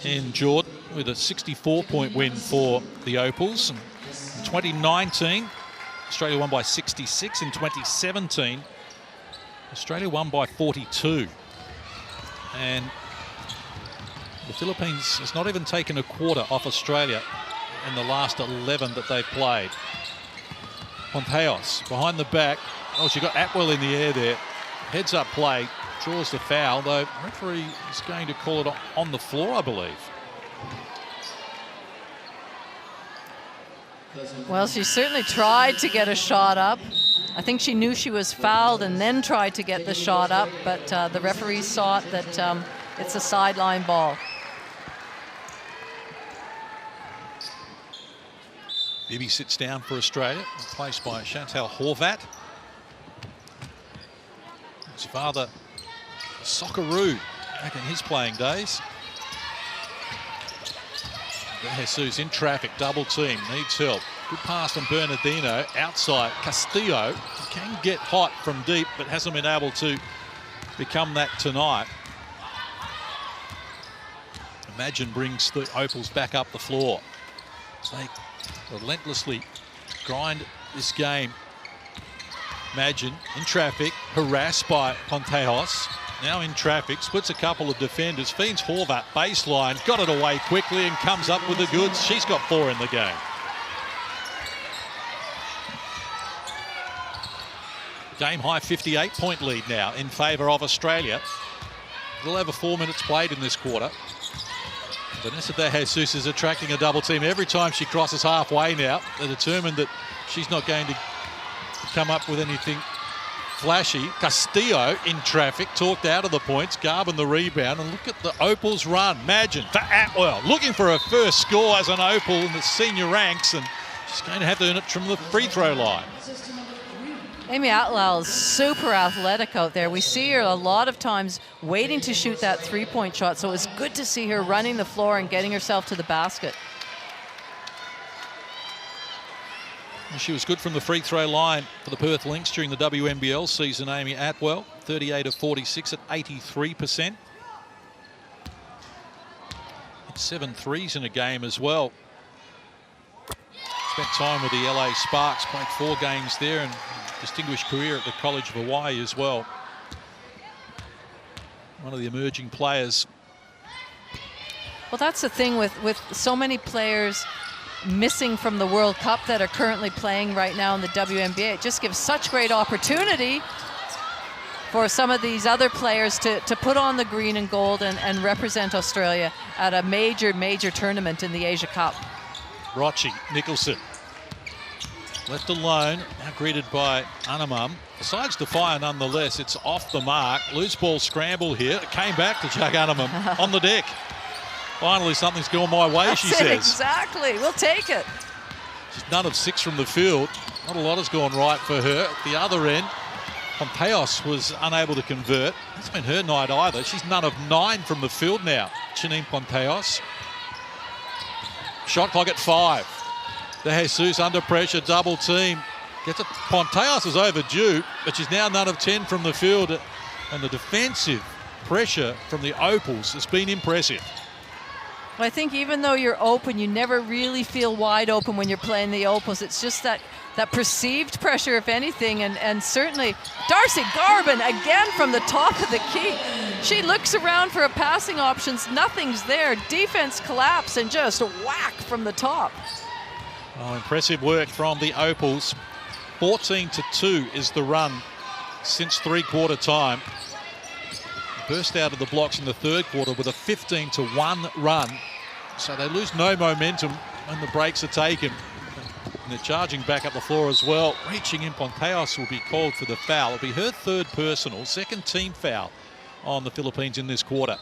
in Jordan, with a 64-point win for the Opals. And in 2019, Australia won by 66. In 2017, Australia won by 42. And the Philippines has not even taken a quarter off Australia in the last 11 that they've played. Ponteos behind the back. Oh, she got Atwell in the air there. Heads up play, draws the foul, though referee is going to call it on the floor, I believe. Well, she certainly tried to get a shot up. I think she knew she was fouled and then tried to get the shot up, but the referee saw it that it's a sideline ball. Bibby sits down for Australia, replaced by Chantal Horvat. His father, Socceroo, back in his playing days. Jesus in traffic, double team, needs help. Good pass from Bernardino, outside. Castillo can get hot from deep, but hasn't been able to become that tonight. Madgen brings the Opals back up the floor. They relentlessly grind this game. Madgen in traffic, harassed by Ponteos. Now in traffic, splits a couple of defenders, feeds Horvat baseline, got it away quickly and comes up with the goods. She's got 4 in the game. Game high 58-point lead now in favour of Australia. A little over 4 minutes played in this quarter. Vanessa De Jesus is attracting a double team every time she crosses halfway now. They're determined that she's not going to come up with anything flashy. Castillo in traffic, talked out of the points. Garvin the rebound, and look at the Opals run. Madgen for Atwell, looking for her first score as an Opal in the senior ranks, and she's going to have to earn it from the free throw line. Amy Atwell is super athletic out there. We see her a lot of times waiting to shoot that three-point shot, so it's good to see her running the floor and getting herself to the basket. She was good from the free throw line for the Perth Lynx during the WNBL season, Amy Atwell. 38 of 46 at 83%. 7 threes in a game as well. Spent time with the LA Sparks, played 4 games there, and distinguished career at the College of Hawaii as well. One of the emerging players. Well, that's the thing with so many players missing from the World Cup that are currently playing right now in the WNBA. It just gives such great opportunity for some of these other players to put on the green and gold and represent Australia at a major, major tournament in the Asia Cup. Rochi Nicholson left alone, now greeted by Anamam. Decides to fire nonetheless. It's off the mark. Loose ball scramble here. It came back to Jack Anamam on the deck. Finally, something's gone my way, she says. Exactly. We'll take it. She's none of 6 from the field. Not a lot has gone right for her. At the other end, Ponteos was unable to convert. It's been her night either. She's none of 9 from the field now. Janine Ponteos. Shot clock at 5. De Jesus under pressure, double team. Gets it. Ponteos is overdue, but she's now none of 10 from the field. And the defensive pressure from the Opals has been impressive. Well, I think even though you're open, you never really feel wide open when you're playing the Opals. It's just that perceived pressure, if anything, and certainly Darcy Garvin again from the top of the key. She looks around for a passing options, nothing's there. Defense collapse and just whack from the top. Oh, impressive work from the Opals. 14-2 is the run since 3-quarter time. Burst out of the blocks in the 3rd quarter with a 15-1 run. So they lose no momentum when the breaks are taken. And they're charging back up the floor as well. Reaching in, Ponteos will be called for the foul. It'll be her 3rd personal, 2nd team foul on the Philippines in this quarter.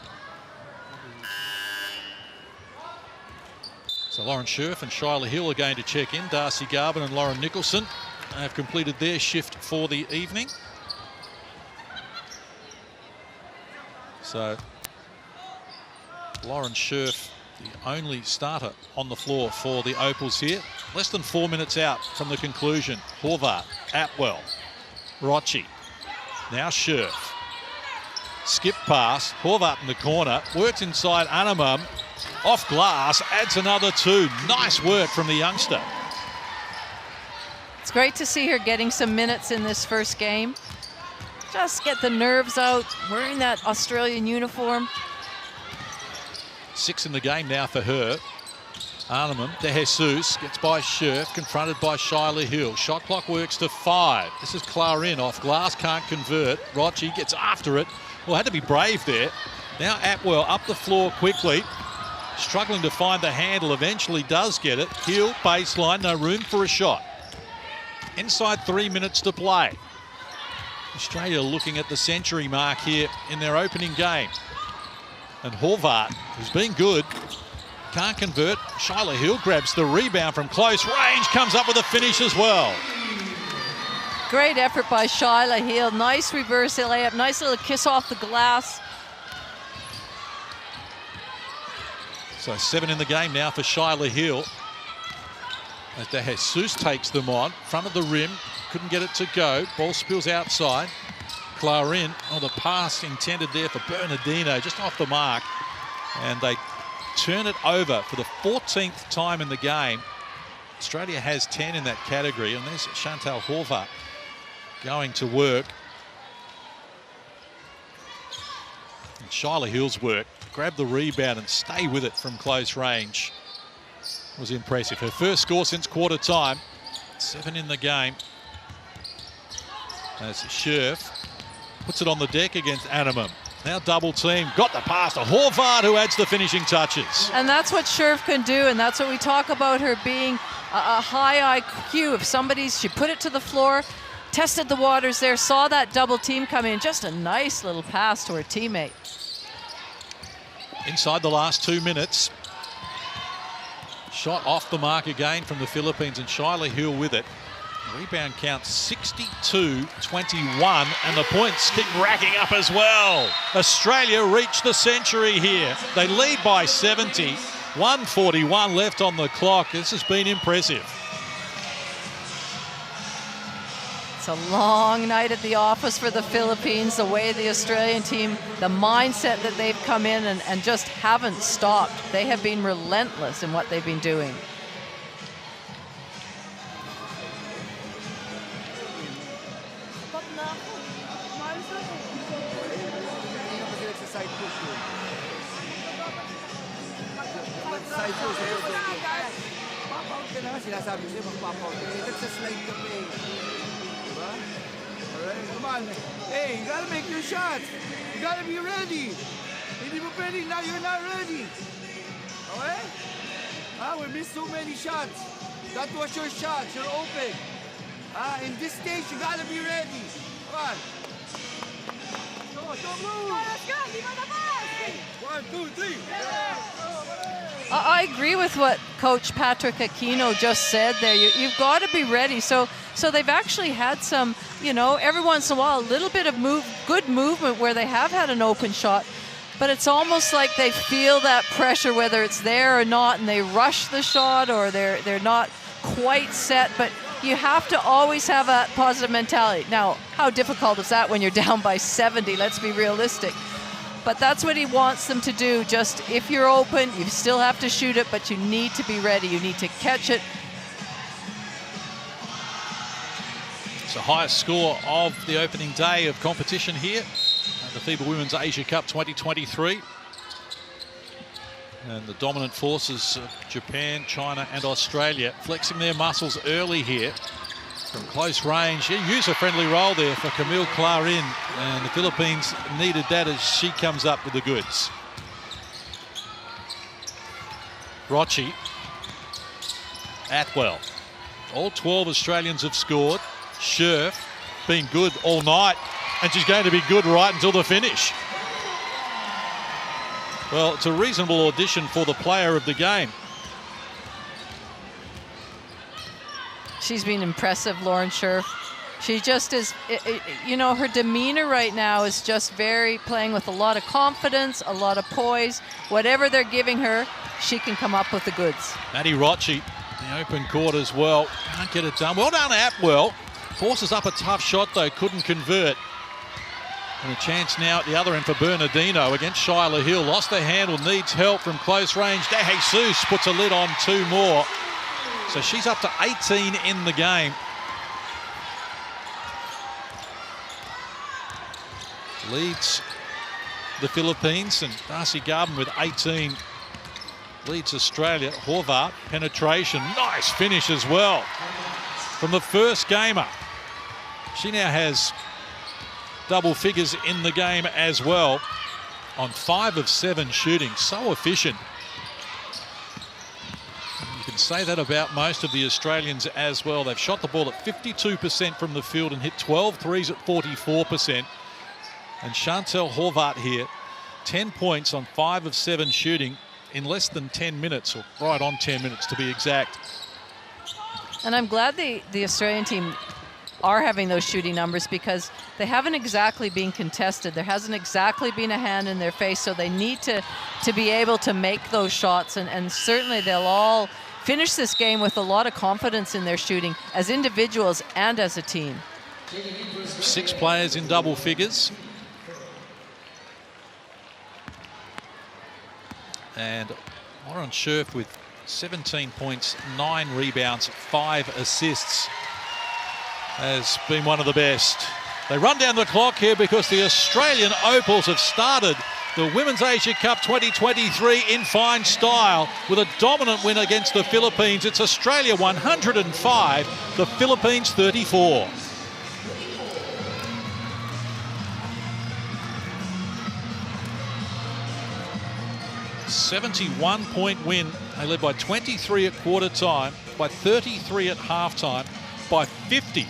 So Lauren Scherf and Shyla Hill are going to check in. Darcy Garvin and Lauren Nicholson have completed their shift for the evening. So Lauren Scherf, the only starter on the floor for the Opals here. Less than 4 minutes out from the conclusion. Horvath, Atwell, Rochi, now Scherf. Skip pass, Horvath in the corner, works inside Anamam, off glass, adds another 2. Nice work from the youngster. It's great to see her getting some minutes in this first game. Just get the nerves out, wearing that Australian uniform. 6 in the game now for her. Arnhem, De Jesus gets by Scherf, confronted by Shyla Hill. Shot clock works to 5. This is Clarin off glass, can't convert. Rochi gets after it. Well, had to be brave there. Now Atwell up the floor quickly. Struggling to find the handle, eventually does get it. Hill, baseline, no room for a shot. Inside 3 minutes to play. Australia looking at the century mark here in their opening game. And Horvath, who's been good, can't convert. Shyla Hill grabs the rebound from close range, comes up with a finish as well. Great effort by Shyla Hill. Nice reverse layup, nice little kiss off the glass. So 7 in the game now for Shyla Hill. As De Jesus takes them on, front of the rim, couldn't get it to go. Ball spills outside. Clarin, oh, the pass intended there for Bernardino, just off the mark. And they turn it over for the 14th time in the game. Australia has 10 in that category, and there's Chantal Horvath going to work. And Shyla Hill's work, grab the rebound and stay with it from close range, was impressive. Her first score since quarter time. 7 in the game. As Scherf puts it on the deck against Anamam. Now double team, got the pass to Horvath, who adds the finishing touches. And that's what Scherf can do, and that's what we talk about her being a high IQ. If she put it to the floor, tested the waters there, saw that double team come in, just a nice little pass to her teammate. Inside the last 2 minutes. Shot off the mark again from the Philippines, and Shyla Hill with it. Rebound count 62-21, and the points keep racking up as well. Australia reach the century here. They lead by 70. 1:41 left on the clock. This has been impressive. It's a long night at the office for the Philippines, the way the Australian team, the mindset that they've come in and just haven't stopped. They have been relentless in what they've been doing. Sinasabi ko sa'yo, magpapaw. Nagsaslide ka pa eh. Diba? Alright, come on. Hey, you gotta make your shots. You gotta be ready. Hindi mo pwede, now you're not ready. Okay? We missed so many shots. That was your shot. You're open. In this stage, you gotta be ready. Come on. Don't move. Let's go. 1, 2, 3. I agree with what Coach Patrick Aquino just said there. You've got to be ready. So they've actually had some, every once in a while, a little bit of good movement where they have had an open shot. But it's almost like they feel that pressure, whether it's there or not, and they rush the shot or they're not quite set. But you have to always have a positive mentality. Now, how difficult is that when you're down by 70? Let's be realistic. But that's what he wants them to do. Just if you're open, you still have to shoot it, but you need to be ready. You need to catch it. It's the highest score of the opening day of competition here at the FIBA Women's Asia Cup 2023. And the dominant forces of Japan, China and Australia flexing their muscles early here from close range. User-friendly roll there for Camille Clarin, and the Philippines needed that as she comes up with the goods. Rochi, Atwell. All 12 Australians have scored. Scherf been good all night, and she's going to be good right until the finish. Well, it's a reasonable audition for the player of the game. She's been impressive, Lauren Scherf. She just is, her demeanor right now is just playing with a lot of confidence, a lot of poise. Whatever they're giving her, she can come up with the goods. Maddie Rochi, the open court as well. Can't get it done. Well done, Atwell. Forces up a tough shot, though, couldn't convert. And a chance now at the other end for Bernardino against Shyla Hill. Lost the handle, needs help from close range. De Jesus puts a lid on 2 more. So she's up to 18 in the game. Leads the Philippines, and Darcy Garvin with 18 leads Australia. Horvath, penetration, nice finish as well from the first gamer. She now has double figures in the game as well on 5 of 7 shooting. So efficient. You can say that about most of the Australians as well. They've shot the ball at 52% from the field and hit 12 threes at 44%. And Chantel Horvath here, 10 points on 5 of 7 shooting in less than 10 minutes, or right on 10 minutes to be exact. And I'm glad the Australian team are having those shooting numbers, because they haven't exactly been contested. There hasn't exactly been a hand in their face, so they need to be able to make those shots, and certainly they'll all finish this game with a lot of confidence in their shooting as individuals and as a team. 6 players in double figures. And Lauren Scherf with 17 points, 9 rebounds, 5 assists, has been one of the best. They run down the clock here because the Australian Opals have started the Women's Asia Cup 2023 in fine style with a dominant win against the Philippines. It's Australia 105, the Philippines 34. .1 win. They led by 23 at quarter time, by 33 at halftime, by 50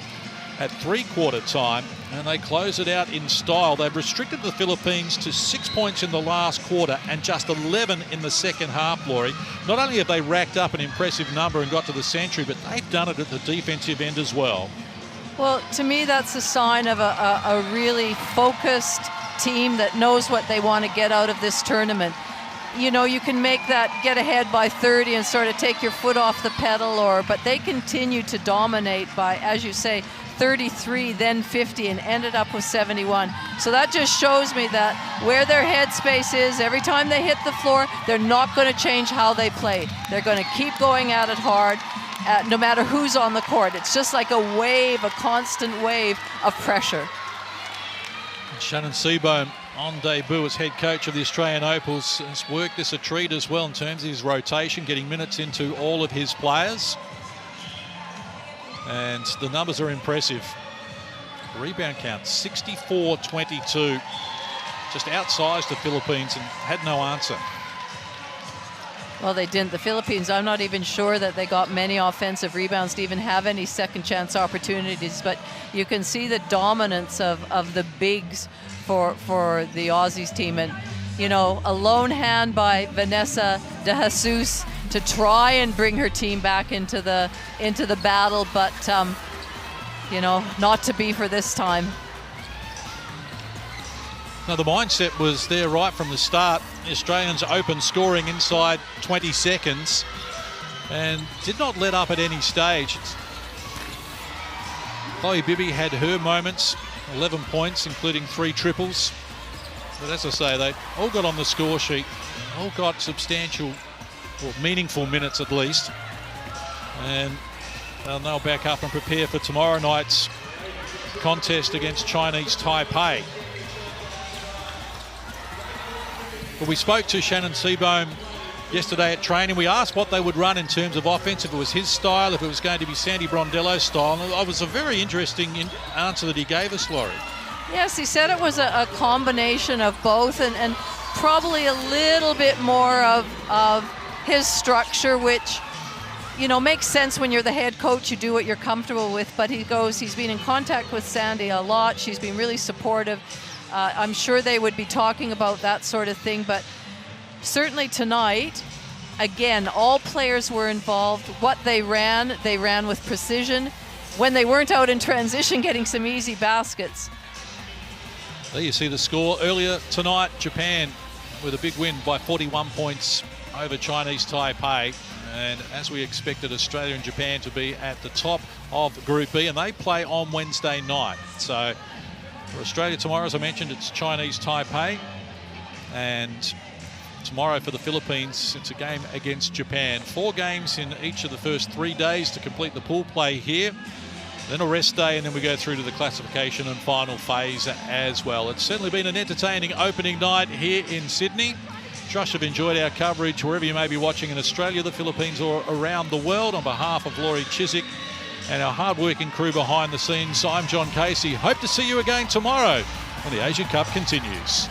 at three-quarter time, and they close it out in style. They've restricted the Philippines to 6 points in the last quarter and just 11 in the second half, Laurie. Not only have they racked up an impressive number and got to the century, but they've done it at the defensive end as well. Well, to me, that's a sign of a really focused team that knows what they want to get out of this tournament. You know, you can make that get ahead by 30 and sort of take your foot off the pedal, but they continue to dominate by, as you say, 33, then 50, and ended up with 71. So that just shows me that where their headspace is, every time they hit the floor, they're not going to change how they play. They're going to keep going at it hard, no matter who's on the court. It's just like a wave, a constant wave of pressure. Shannon Seabohm, on debut as head coach of the Australian Opals, has worked this a treat as well in terms of his rotation, getting minutes into all of his players. And the numbers are impressive. Rebound count, 64-22. Just outsized the Philippines and had no answer. Well, they didn't. The Philippines, I'm not even sure that they got many offensive rebounds to even have any second chance opportunities, but you can see the dominance of the bigs for the Aussies team. And, you know, a lone hand by Vanessa de Jesus to try and bring her team back into the battle, but you know, not to be for this time. Now the mindset was there right from the start. The Australians open scoring inside 20 seconds and did not let up at any stage. Chloe Bibby had her moments, 11 points, including 3 triples. But as I say, they all got on the score sheet, all got substantial or meaningful minutes at least. And they'll now back up and prepare for tomorrow night's contest against Chinese Taipei. But we spoke to Shannon Seabohm yesterday at training. We asked what they would run in terms of offense, if it was his style, if it was going to be Sandy Brondello's style. And it was a very interesting answer that he gave us, Laurie. Yes, he said it was a combination of both, and probably a little bit more of his structure, which, you know, makes sense when you're the head coach. You do what you're comfortable with. But he's been in contact with Sandy a lot. She's been really supportive. I'm sure they would be talking about that sort of thing, but certainly tonight, again, all players were involved. What they ran with precision. When they weren't out in transition getting some easy baskets. There you see the score earlier tonight. Japan with a big win by 41 points over Chinese Taipei. And as we expected, Australia and Japan to be at the top of Group B, and they play on Wednesday night. So for Australia tomorrow, as I mentioned, it's Chinese Taipei. And tomorrow for the Philippines, it's a game against Japan. 4 games in each of the first 3 days to complete the pool play here. Then a rest day, and then we go through to the classification and final phase as well. It's certainly been an entertaining opening night here in Sydney. Trust you've enjoyed our coverage wherever you may be watching in Australia, the Philippines, or around the world. On behalf of Laurie Chiswick and our hard-working crew behind the scenes, I'm John Casey. Hope to see you again tomorrow when the Asian Cup continues.